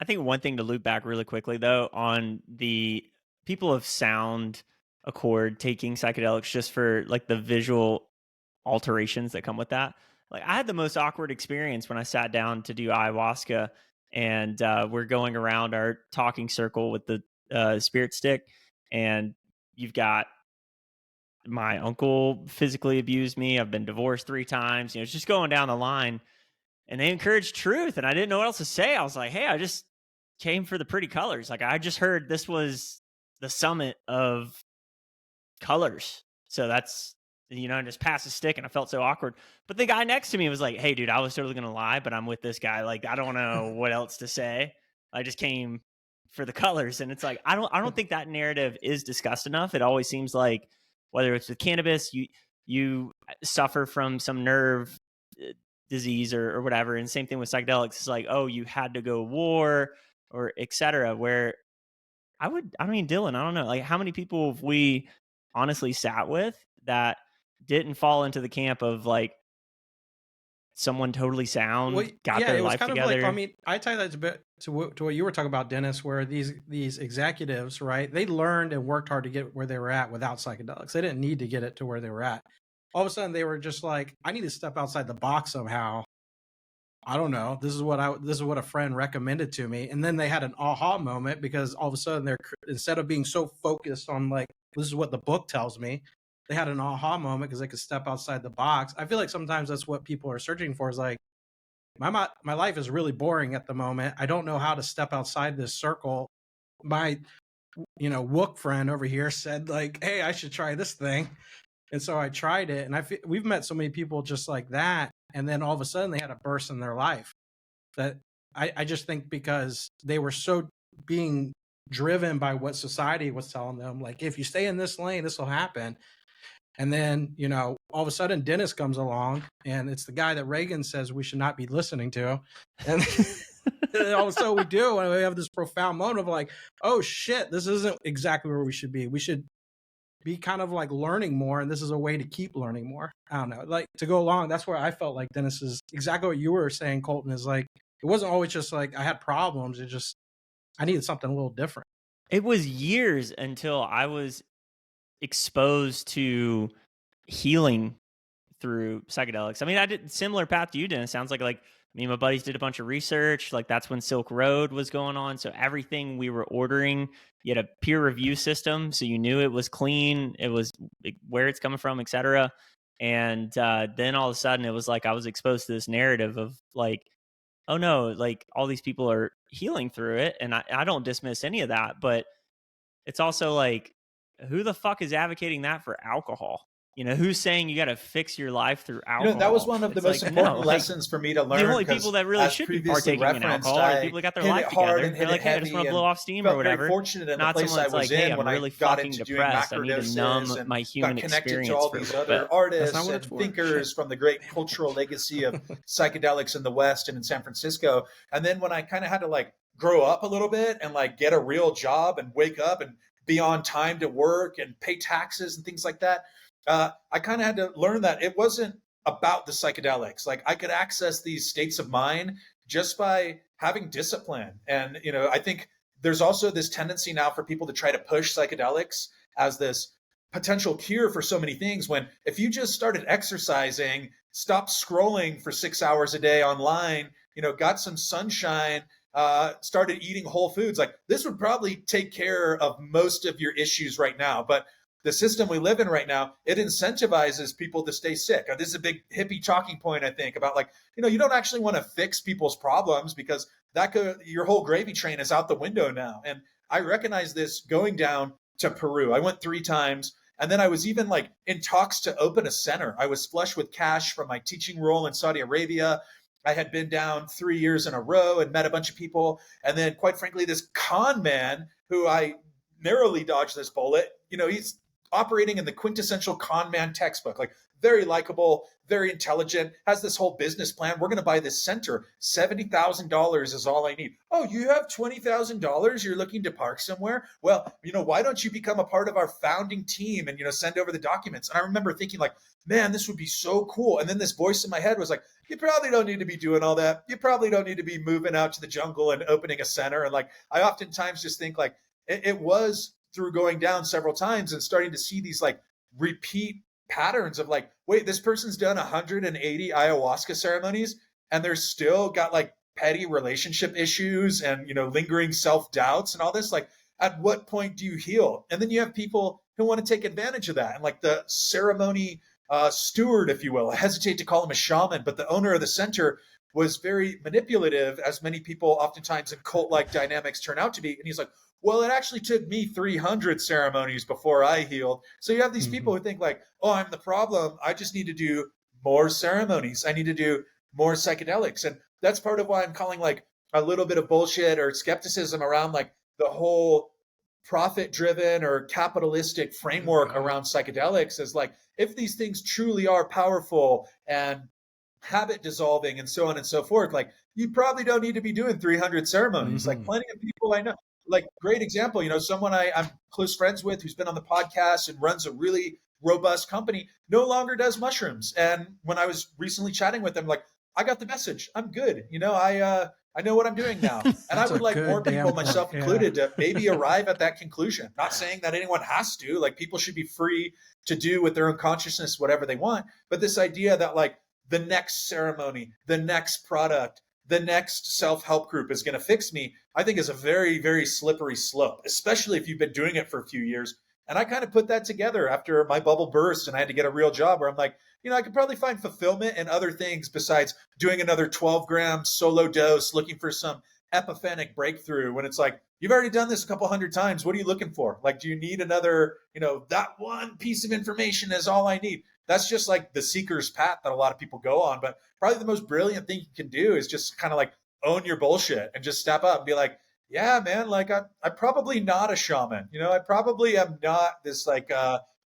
I think one thing to loop back really quickly, though, on the people of sound accord taking psychedelics just for like the visual alterations that come with that. Like, I had the most awkward experience when I sat down to do ayahuasca, and we're going around our talking circle with the spirit stick, and you've got my uncle physically abused me. I've been divorced 3 times. It's just going down the line, and they encouraged truth, and I didn't know what else to say. I was like, hey, I just came for the pretty colors. Like, I just heard this was the summit of colors. So that's, just pass a stick, and I felt so awkward. But the guy next to me was like, hey, dude, I was totally going to lie, but I'm with this guy. Like, I don't know what else to say. I just came for the colors. And it's like, I don't think that narrative is discussed enough. It always seems like, whether it's with cannabis, you suffer from some nerve disease or whatever. And same thing with psychedelics. It's like, oh, you had to go war or etc. Where Dylan, I don't know, like, how many people have we honestly sat with that didn't fall into the camp of like someone totally sound, got their it was life kind together? of like, I tie that a bit to what you were talking about, Dennis, where these executives, right, they learned and worked hard to get where they were at without psychedelics. They didn't need to get it to where they were at. All of a sudden they were just like, I need to step outside the box somehow. I don't know. This is what a friend recommended to me. And then they had an aha moment, because all of a sudden instead of being so focused on like, this is what the book tells me, they had an aha moment because they could step outside the box. I feel like sometimes that's what people are searching for, is like, my life is really boring at the moment. I don't know how to step outside this circle. My, Wook friend over here said like, hey, I should try this thing. And so I tried it, and we've met so many people just like that. And then all of a sudden they had a burst in their life that I just think because they were so being driven by what society was telling them, like, if you stay in this lane, this will happen. And then, all of a sudden Dennis comes along, and it's the guy that Reagan says we should not be listening to. And all of a sudden we do, and we have this profound moment of like, oh shit, this isn't exactly where we should be. We should be kind of like learning more, and this is a way to keep learning more. I don't know, like, to go along. That's where I felt like Dennis is exactly what you were saying, Colton, is like, it wasn't always just like I had problems. It just, I needed something a little different. It was years until I was exposed to healing through psychedelics. I mean, I did similar path to you, Dennis. Sounds like me and my buddies did a bunch of research. Like, that's when Silk Road was going on. So everything we were ordering, you had a peer review system, so you knew it was clean, it was where it's coming from, etc. And then all of a sudden, it was like I was exposed to this narrative of like, oh no, like all these people are healing through it, and I don't dismiss any of that, but it's also like, who the fuck is advocating that for alcohol? Who's saying you got to fix your life through alcohol? That was one of the most important lessons for me to learn. The only people that really should be partaking in alcohol are people that got their life together. They're like, hey, I just want to blow off steam or whatever. Fortunate in Not the place someone I that's was like, hey, in I'm when really I got fucking into depressed. I need to numb and my human got connected experience to all these other artists and for. thinkers from the great cultural legacy of psychedelics in the West and in San Francisco. And then when I kind of had to like grow up a little bit and like get a real job and wake up and be on time to work and pay taxes and things like that, I kind of had to learn that it wasn't about the psychedelics. Like, I could access these states of mind just by having discipline. And, I think there's also this tendency now for people to try to push psychedelics as this potential cure for so many things, when if you just started exercising, stopped scrolling for 6 hours a day online, got some sunshine, started eating whole foods, like, this would probably take care of most of your issues right now. But the system we live in right now, it incentivizes people to stay sick. This is a big hippie talking point, I think, about like, you don't actually want to fix people's problems because your whole gravy train is out the window now. And I recognize this going down to Peru. I went 3 times. And then I was even like in talks to open a center. I was flush with cash from my teaching role in Saudi Arabia. I had been down 3 years in a row and met a bunch of people. And then, quite frankly, this con man who I narrowly dodged this bullet, he's operating in the quintessential con man textbook, like very likable, very intelligent, has this whole business plan. We're going to buy this center. $70,000 is all I need. Oh, you have $20,000? You're looking to park somewhere? Well, why don't you become a part of our founding team and, send over the documents? And I remember thinking like, man, this would be so cool. And then this voice in my head was like, you probably don't need to be doing all that. You probably don't need to be moving out to the jungle and opening a center. And like, I oftentimes just think like it was through going down several times and starting to see these like repeat patterns of like, wait, this person's done 180 ayahuasca ceremonies and they're still got like petty relationship issues and, lingering self-doubts and all this. Like, at what point do you heal? And then you have people who want to take advantage of that. And like the ceremony steward, if you will, I hesitate to call him a shaman, but the owner of the center was very manipulative, as many people oftentimes in cult-like dynamics turn out to be. And he's like, well, it actually took me 300 ceremonies before I healed. So you have these people who think like, oh, I'm the problem. I just need to do more ceremonies. I need to do more psychedelics. And that's part of why I'm calling like a little bit of bullshit or skepticism around like the whole profit-driven or capitalistic framework around psychedelics is like, if these things truly are powerful and habit dissolving and so on and so forth, like you probably don't need to be doing 300 ceremonies. Like plenty of people I know, like great example, someone I'm close friends with who's been on the podcast and runs a really robust company, no longer does mushrooms. And when I was recently chatting with them, like, I got the message. I'm good. I know what I'm doing now. And I would like more people, myself included, to maybe arrive at that conclusion. Not saying that anyone has to, like people should be free to do with their own consciousness whatever they want. But this idea that like the next ceremony, the next product, the next self-help group is going to fix me, I think is a very, very slippery slope, especially if you've been doing it for a few years. And I kind of put that together after my bubble burst and I had to get a real job where I'm like, I could probably find fulfillment in other things besides doing another 12-gram solo dose, looking for some epiphanic breakthrough when it's like, you've already done this a couple hundred times. What are you looking for? Like, do you need another, that one piece of information is all I need. That's just like the seeker's path that a lot of people go on. But probably the most brilliant thing you can do is just kind of like own your bullshit and just step up and be like, yeah, man, like I'm probably not a shaman. I probably am not this like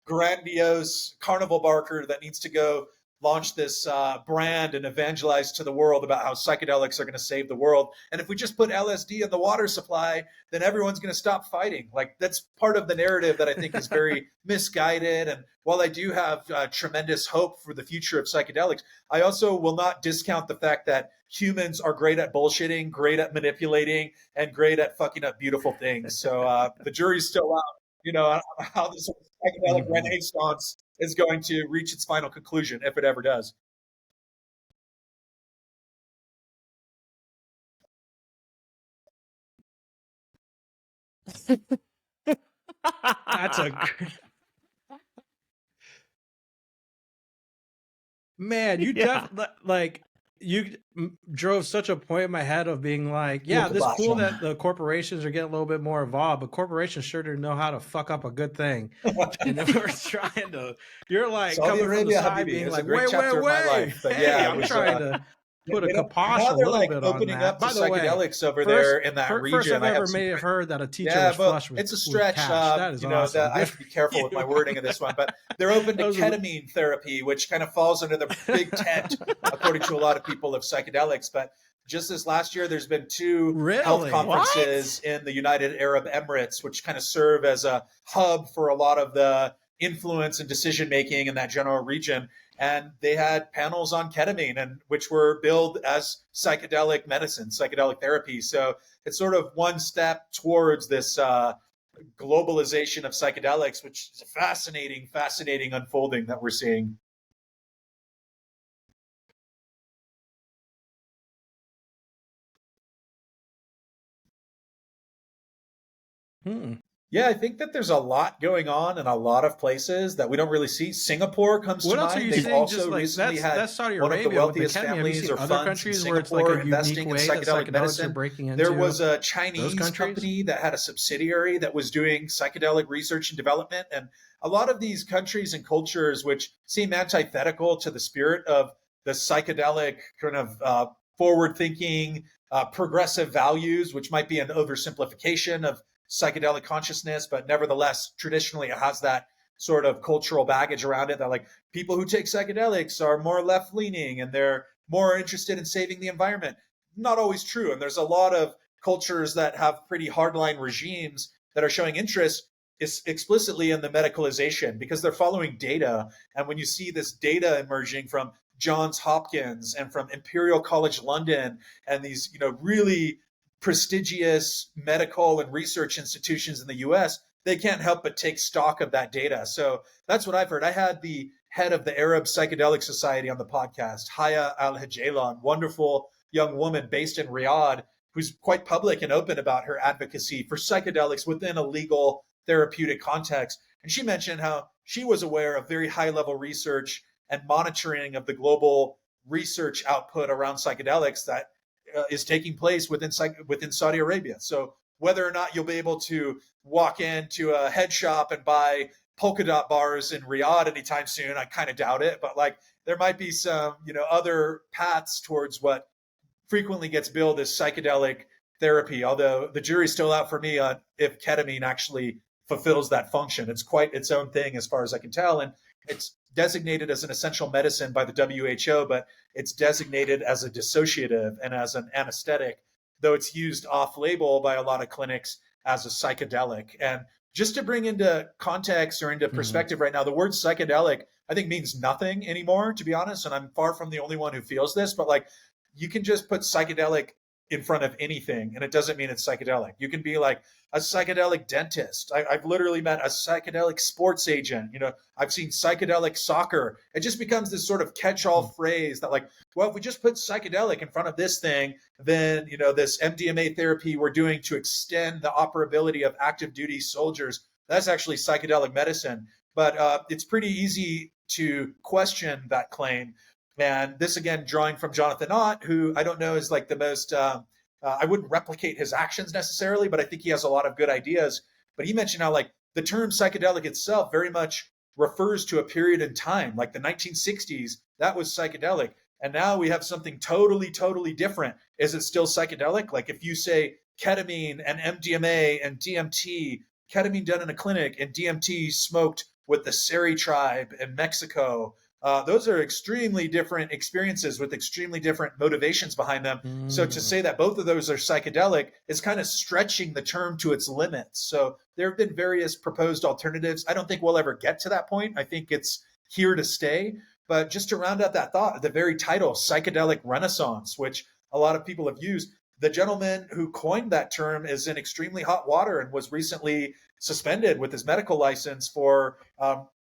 grandiose carnival barker that needs to go launch this brand and evangelize to the world about how psychedelics are going to save the world. And if we just put LSD in the water supply, then everyone's going to stop fighting. Like that's part of the narrative that I think is very misguided. And while I do have tremendous hope for the future of psychedelics, I also will not discount the fact that humans are great at bullshitting, great at manipulating, and great at fucking up beautiful things. So the jury's still out, on how this psychedelic renaissance is going to reach its final conclusion, if it ever does. That's a man. You definitely like you drove such a point in my head of being like, yeah, this cool that the corporations are getting a little bit more involved, but corporations sure do know how to fuck up a good thing. And if we're trying to, you're like Saudi coming from the side being like, wait, hey, I'm trying to put a kibosh a little bit on that. By the way, over there in that region. First I've ever may have heard that a teacher was flush with it's a stretch. That is awesome. I have to be careful with my wording of this one, but they're open to ketamine therapy, which kind of falls under the big tent, according to a lot of people, of psychedelics. But just this last year, there's been 2 health conferences in the United Arab Emirates, which kind of serve as a hub for a lot of the influence and decision making in that general region. And they had panels on ketamine, and which were billed as psychedelic medicine, psychedelic therapy. So it's sort of one step towards this globalization of psychedelics, which is a fascinating unfolding that we're seeing. Yeah, I think that there's a lot going on in a lot of places that we don't really see. Singapore comes What to else are mind. you They've seeing? Just also like recently had that's Saudi one of the Arabia with the wealthiest ketamine. Have you families seen or other funds in countries where it's like Singapore a unique investing in way that psychedelic psychedelics are medicine. breaking There was into a those Chinese countries? company that had a subsidiary that was doing psychedelic research and development. And a lot of these countries and cultures, which seem antithetical to the spirit of the psychedelic kind of forward thinking, progressive values, which might be an oversimplification of psychedelic consciousness, but nevertheless, traditionally it has that sort of cultural baggage around it that like people who take psychedelics are more left leaning and they're more interested in saving the environment. Not always true. And there's a lot of cultures that have pretty hardline regimes that are showing interest is explicitly in the medicalization because they're following data. And when you see this data emerging from Johns Hopkins and from Imperial College London and these, really prestigious medical and research institutions in the US, they can't help but take stock of that data. So that's what I've heard. I had the head of the Arab Psychedelic Society on the podcast, Haya Al Hajailan, wonderful young woman based in Riyadh, who's quite public and open about her advocacy for psychedelics within a legal therapeutic context. And she mentioned how she was aware of very high level research and monitoring of the global research output around psychedelics that is taking place within Saudi Arabia. So whether or not you'll be able to walk into a head shop and buy polka dot bars in Riyadh anytime soon, I kind of doubt it. But like there might be some, other paths towards what frequently gets billed as psychedelic therapy. Although the jury's still out for me on if ketamine actually fulfills that function. It's quite its own thing as far as I can tell, and it's designated as an essential medicine by the WHO, but it's designated as a dissociative and as an anesthetic, though it's used off label by a lot of clinics as a psychedelic. And just to bring into context or into perspective right now, the word psychedelic, I think means nothing anymore, to be honest. And I'm far from the only one who feels this, but like you can just put psychedelic in front of anything and it doesn't mean it's psychedelic. You can be like a psychedelic dentist. I've literally met a psychedelic sports agent. I've seen psychedelic soccer. It just becomes this sort of catch-all phrase that like, well, if we just put psychedelic in front of this thing, then, this MDMA therapy we're doing to extend the operability of active duty soldiers, that's actually psychedelic medicine. But it's pretty easy to question that claim. And this, again, drawing from Jonathan Ott, who I don't know is like the most, I wouldn't replicate his actions necessarily, but I think he has a lot of good ideas. But he mentioned how like the term psychedelic itself very much refers to a period in time, like the 1960s, that was psychedelic. And now we have something totally, totally different. Is it still psychedelic? Like if you say ketamine and MDMA and DMT, ketamine done in a clinic and DMT smoked with the Seri tribe in Mexico, those are extremely different experiences with extremely different motivations behind them. So to say that both of those are psychedelic is kind of stretching the term to its limits. So there have been various proposed alternatives. I don't think we'll ever get to that point. I think it's here to stay. But just to round out that thought, the very title, psychedelic renaissance, which a lot of people have used, the gentleman who coined that term is in extremely hot water and was recently suspended with his medical license for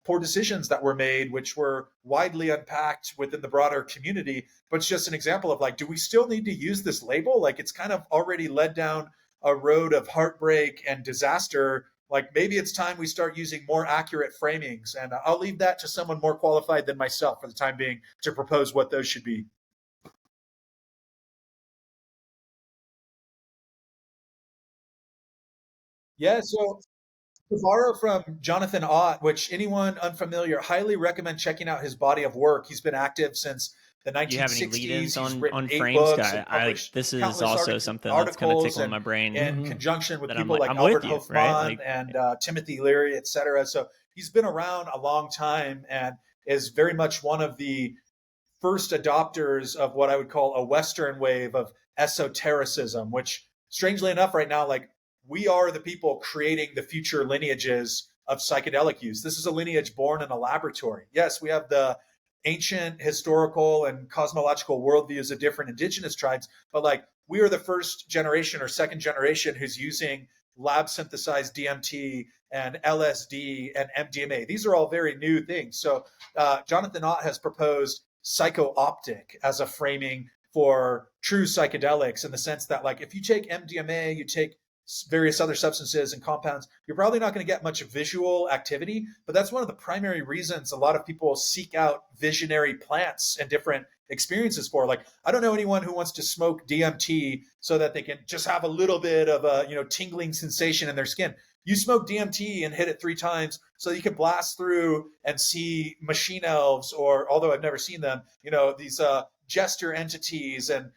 poor decisions that were made, which were widely unpacked within the broader community. But it's just an example of like, do we still need to use this label? Like it's kind of already led down a road of heartbreak and disaster. Like maybe it's time we start using more accurate framings. And I'll leave that to someone more qualified than myself for the time being to propose what those should be. Yeah, so to borrow from Jonathan Ott, which anyone unfamiliar, highly recommend checking out his body of work. He's been active since the Do you have any 1960s. lead-ins He's on written 8 frames? books and published This is countless also something that's kind of tickling my brain in conjunction with that I'm people like I'm Albert with you, Hofmann right? Like, and Timothy Leary, et cetera. So he's been around a long time and is very much one of the first adopters of what I would call a Western wave of esotericism, which strangely enough, right now, like we are the people creating the future lineages of psychedelic use. This is a lineage born in a laboratory. Yes, we have the ancient historical and cosmological worldviews of different indigenous tribes, but like we are the first generation or second generation who's using lab synthesized DMT and LSD and MDMA. These are all very new things. So Jonathan Ott has proposed psychooptic as a framing for true psychedelics in the sense that like if you take MDMA, you take various other substances and compounds, you're probably not going to get much visual activity. But that's one of the primary reasons a lot of people seek out visionary plants and different experiences for. Like, I don't know anyone who wants to smoke DMT so that they can just have a little bit of a, tingling sensation in their skin. You smoke DMT and hit it 3 times so you can blast through and see machine elves, or, although I've never seen them, these gesture entities and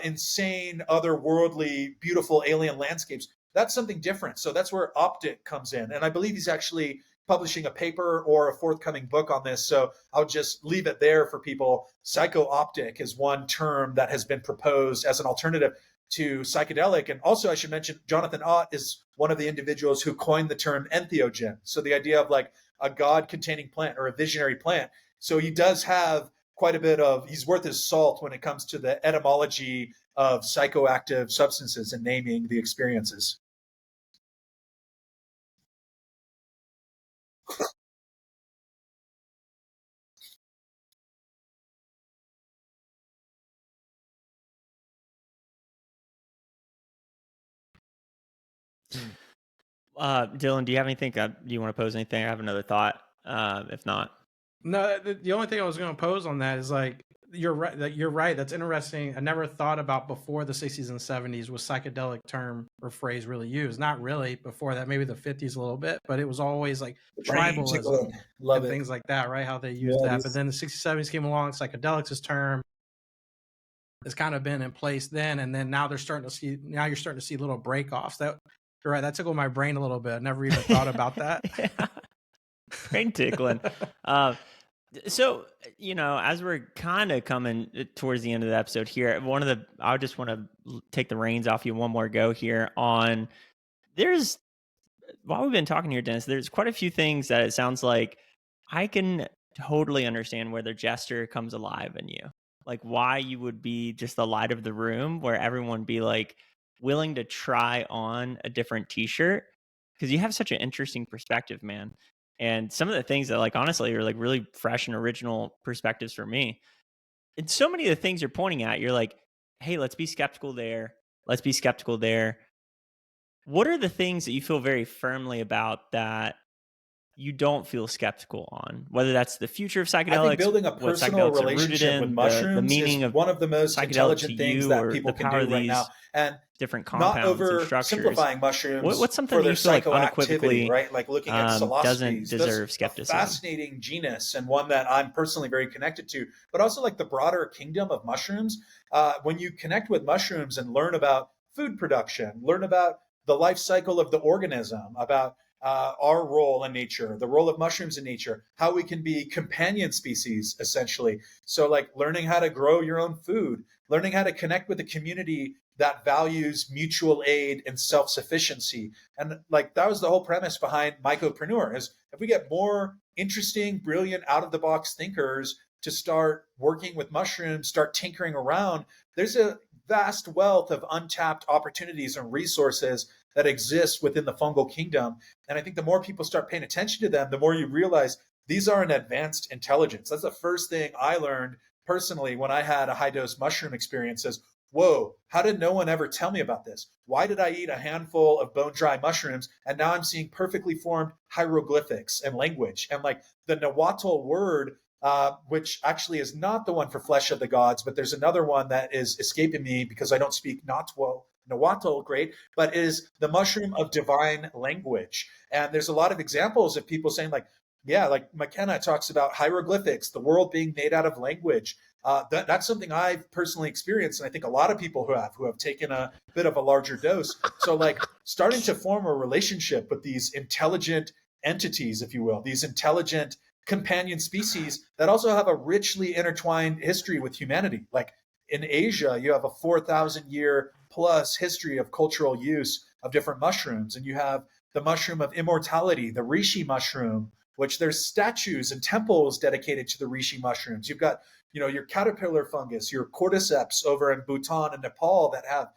insane, otherworldly, beautiful alien landscapes. That's something different. So that's where optic comes in. And I believe he's actually publishing a paper or a forthcoming book on this. So I'll just leave it there for people. Psycho-optic is one term that has been proposed as an alternative to psychedelic. And also I should mention Jonathan Ott is one of the individuals who coined the term entheogen. So the idea of like a God-containing plant or a visionary plant. So he does have quite a bit of, he's worth his salt when it comes to the etymology of psychoactive substances and naming the experiences. Dylan, do you have anything? Do you want to pose anything? I have another thought. If not, no. The only thing I was going to pose on that is like, you're right. You're right. That's interesting. I never thought about before the 60s and 70s was psychedelic term or phrase really used. Not really before that. Maybe the 50s a little bit, but it was always like tribalism and things like that, right? How they used that. But then the 60s, 70s came along. Psychedelics is term. It's kind of been in place then, and then now you're starting to see little break-offs. That you're right. That tickled my brain a little bit. I never even thought about that. Brain tickling. So, as we're kind of coming towards the end of the episode here, I just want to take the reins off you one more go here on, while we've been talking here, Dennis, there's quite a few things that it sounds like I can totally understand where the jester comes alive in you. Like why you would be just the light of the room, where everyone be like willing to try on a different t-shirt, because you have such an interesting perspective, man. And some of the things that like honestly are like really fresh and original perspectives for me. And so many of the things you're pointing at, you're like, hey, let's be skeptical there. Let's be skeptical there. What are the things that you feel very firmly about that you don't feel skeptical on, whether that's the future of psychedelics? I think building a personal relationship with mushrooms, the meaning is one of the most intelligent things that people can do right now. And different compounds not and structures. Simplifying mushrooms what's something for that their you feel like unequivocally, right? Like looking at psilocybes doesn't deserve skepticism. A fascinating genus, and one that I'm personally very connected to, but also like the broader kingdom of mushrooms. When you connect with mushrooms and learn about food production, learn about the life cycle of the organism, about our role in nature, the role of mushrooms in nature, how we can be companion species, essentially. So like learning how to grow your own food, learning how to connect with a community that values mutual aid and self-sufficiency. And like that was the whole premise behind Mycopreneur, is if we get more interesting, brilliant, out-of-the-box thinkers to start working with mushrooms, start tinkering around, there's a vast wealth of untapped opportunities and resources that exist within the fungal kingdom. And I think the more people start paying attention to them, the more you realize these are an advanced intelligence. That's the first thing I learned personally when I had a high dose mushroom experience is, whoa, how did no one ever tell me about this? Why did I eat a handful of bone dry mushrooms and now I'm seeing perfectly formed hieroglyphics and language? And like the Nahuatl word, which actually is not the one for flesh of the gods, but there's another one that is escaping me because I don't speak Nahuatl great, but is the mushroom of divine language. And there's a lot of examples of people saying like, yeah, like McKenna talks about hieroglyphics, the world being made out of language. That's something I've personally experienced, and I think a lot of people who have taken a bit of a larger dose. So like starting to form a relationship with these intelligent entities, if you will, these intelligent companion species that also have a richly intertwined history with humanity. Like in Asia, you have a 4,000 year plus history of cultural use of different mushrooms. And you have the mushroom of immortality, the reishi mushroom, which there's statues and temples dedicated to the reishi mushrooms. You've got, your caterpillar fungus, your cordyceps over in Bhutan and Nepal that have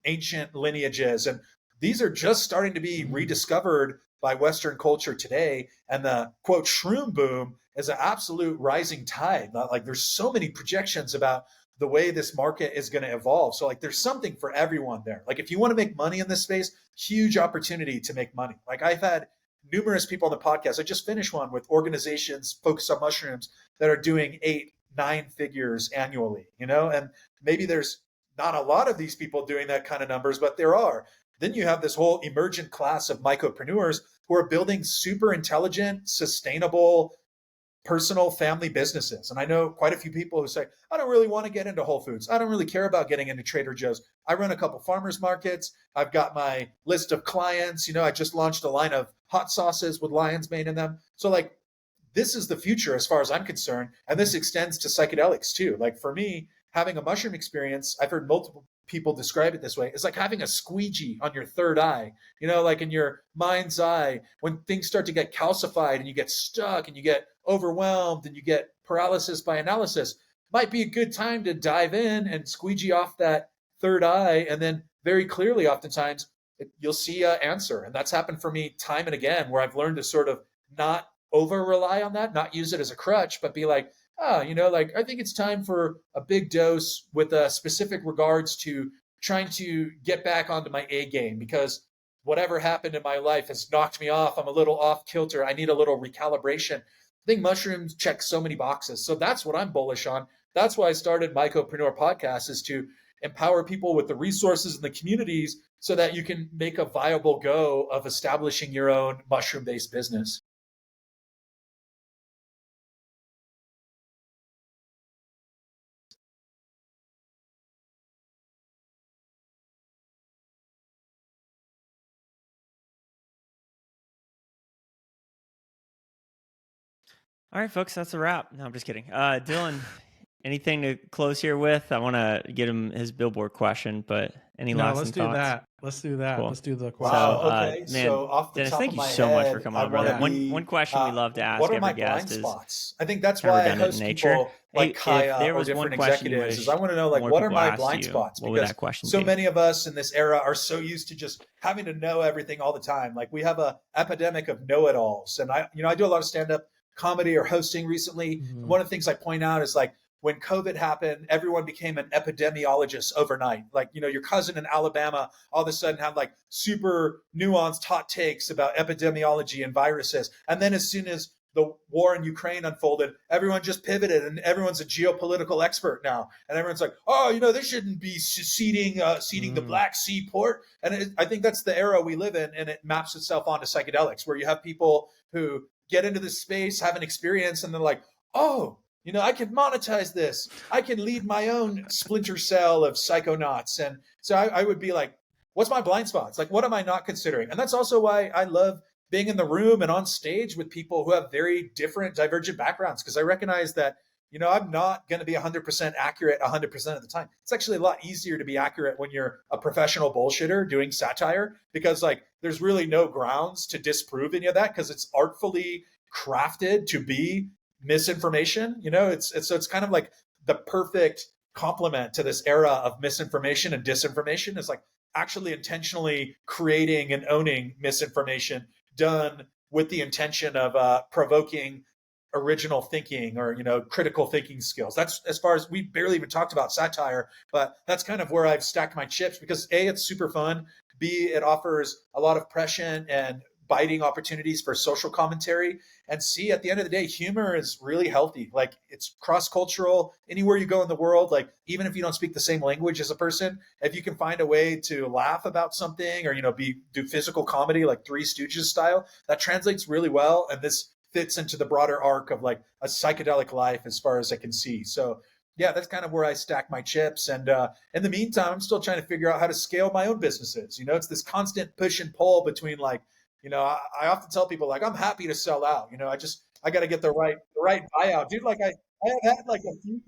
ancient lineages. And these are just starting to be rediscovered by Western culture today. And the quote shroom boom is an absolute rising tide. Like there's so many projections about the way this market is going to evolve. So like there's something for everyone there. Like if you want to make money in this space, huge opportunity to make money. Like I've had numerous people on the podcast. I just finished one with organizations focused on mushrooms that are doing 8-9 figures annually, and maybe there's not a lot of these people doing that kind of numbers, but there are. Then you have this whole emergent class of mycopreneurs who are building super intelligent, sustainable, personal family businesses. And I know quite a few people who say, I don't really want to get into Whole Foods. I don't really care about getting into Trader Joe's. I run a couple farmers markets. I've got my list of clients. I just launched a line of hot sauces with lion's mane in them. So like, this is the future as far as I'm concerned. And this extends to psychedelics too. Like for me, having a mushroom experience, I've heard multiple people describe it this way. It's like having a squeegee on your third eye, like in your mind's eye, when things start to get calcified and you get stuck and you get overwhelmed and you get paralysis by analysis, might be a good time to dive in and squeegee off that third eye. And then very clearly, oftentimes, you'll see an answer. And that's happened for me time and again, where I've learned to sort of not over rely on that, not use it as a crutch, but be like, like I think it's time for a big dose with a specific regards to trying to get back onto my A game, because whatever happened in my life has knocked me off. I'm a little off kilter. I need a little recalibration. I think mushrooms check so many boxes. So that's what I'm bullish on. That's why I started Mycopreneur Podcast, is to empower people with the resources and the communities so that you can make a viable go of establishing your own mushroom-based business. All right, folks, that's a wrap. No, I'm just kidding. Dylan, anything to close here with? I want to get him his billboard question, but any last let's do thoughts? that. Let's do that. Cool. Let's do the question. Wow, okay. Man, so off the Dennis, top thank of you my so head, much for coming on, I brother. wanna be, One question we love to ask what are every my guest blind is spots? I think that's kinda why I redundant host in nature. people like If Kaya there or was one different question you executives, wish is I want to know, like, more what are people my asked blind you, spots? what would Because that question so be? many of us in this era are so used to just having to know everything all the time. Like we have a epidemic of know-it-alls. And I do a lot of stand-up comedy or hosting recently. Mhm. One of the things I point out is like, when COVID happened, everyone became an epidemiologist overnight. Like, your cousin in Alabama all of a sudden had like super nuanced hot takes about epidemiology and viruses. And then as soon as the war in Ukraine unfolded, everyone just pivoted and everyone's a geopolitical expert now. And everyone's like, oh, they shouldn't be ceding the Black Sea port. And I think that's the era we live in. And it maps itself onto psychedelics, where you have people who get into this space, have an experience, and they're like, oh, I can monetize this. I can lead my own splinter cell of psychonauts. And so I would be like, what's my blind spots? Like, what am I not considering? And that's also why I love being in the room and on stage with people who have very different, divergent backgrounds, because I recognize that, I'm not going to be 100% accurate 100% of the time. It's actually a lot easier to be accurate when you're a professional bullshitter doing satire, because like there's really no grounds to disprove any of that, because it's artfully crafted to be misinformation. It's kind of like the perfect complement to this era of misinformation and disinformation, is like actually intentionally creating and owning misinformation done with the intention of provoking original thinking or critical thinking skills. That's, as far as, we barely even talked about satire, but that's kind of where I've stacked my chips, because A, it's super fun, B, it offers a lot of prescient and biting opportunities for social commentary, and C, at the end of the day, humor is really healthy. Like it's cross-cultural. Anywhere you go in the world, like even if you don't speak the same language as a person, if you can find a way to laugh about something or do physical comedy like Three Stooges style, that translates really well. And this fits into the broader arc of like a psychedelic life as far as I can see. So yeah, that's kind of where I stack my chips. And in the meantime, I'm still trying to figure out how to scale my own businesses. It's this constant push and pull between like, I often tell people like, I'm happy to sell out. I got to get the right buyout, dude. Like I have had like a few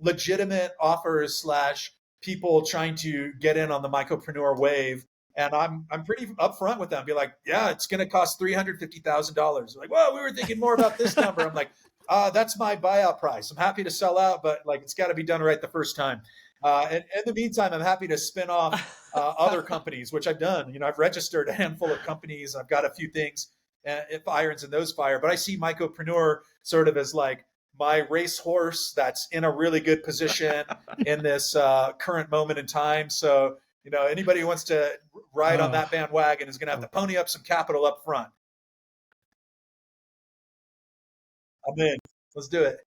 legitimate offers / people trying to get in on the Mycopreneur wave. And I'm pretty upfront with them. Be like, yeah, it's going to cost $350,000. Like, well, we were thinking more about this number. I'm like, that's my buyout price. I'm happy to sell out, but like, it's got to be done right the first time. And in the meantime, I'm happy to spin off other companies, which I've done. I've registered a handful of companies. I've got a few things, if irons in those fire. But I see Mycopreneur sort of as like my racehorse that's in a really good position in this current moment in time. So, anybody who wants to ride on that bandwagon is going to have to pony up some capital up front. I'm in. Let's do it.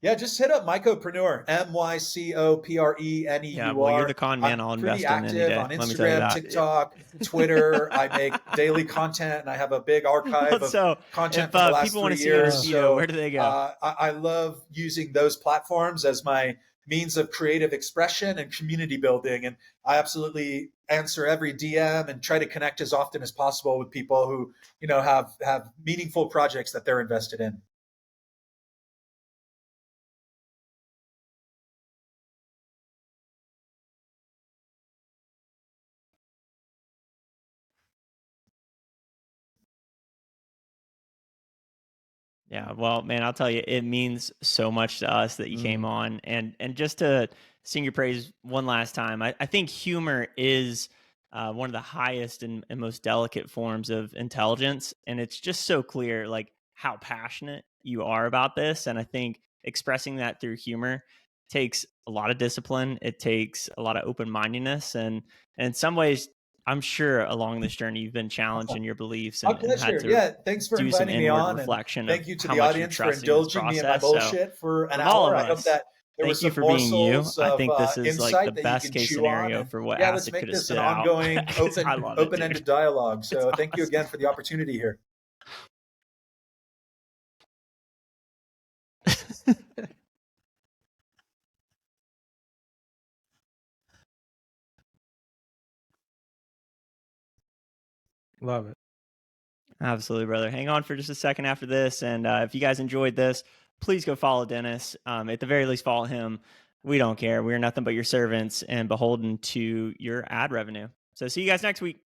Yeah, just hit up Mycopreneur, Mycopreneur. Yeah, well, you're the con man. I'll invest in any day. On Instagram, TikTok, Twitter. I make daily content, and I have a big archive of content from the last people want to 3 years. See your video, where do they go? I love using those platforms as my means of creative expression and community building. And I absolutely answer every DM and try to connect as often as possible with people who, have meaningful projects that they're invested in. Yeah, well, man, I'll tell you, it means so much to us that you came on, and just to sing your praise one last time. I think humor is one of the highest and most delicate forms of intelligence, and it's just so clear, like how passionate you are about this. And I think expressing that through humor takes a lot of discipline. It takes a lot of open mindedness, and in some ways, I'm sure along this journey you've been challenged in your beliefs and had to thanks for do some inviting me inward on. reflection. Thank you to the audience for indulging me in my bullshit for an hour. I hope that there was some morsels of insight the best case scenario for what let's make this an ongoing, open-ended dialogue. So thank you again for the opportunity here. Love it. Absolutely, brother. Hang on for just a second after this. And if you guys enjoyed this, please go follow Dennis. At the very least, follow him. We don't care. We're nothing but your servants and beholden to your ad revenue. So see you guys next week.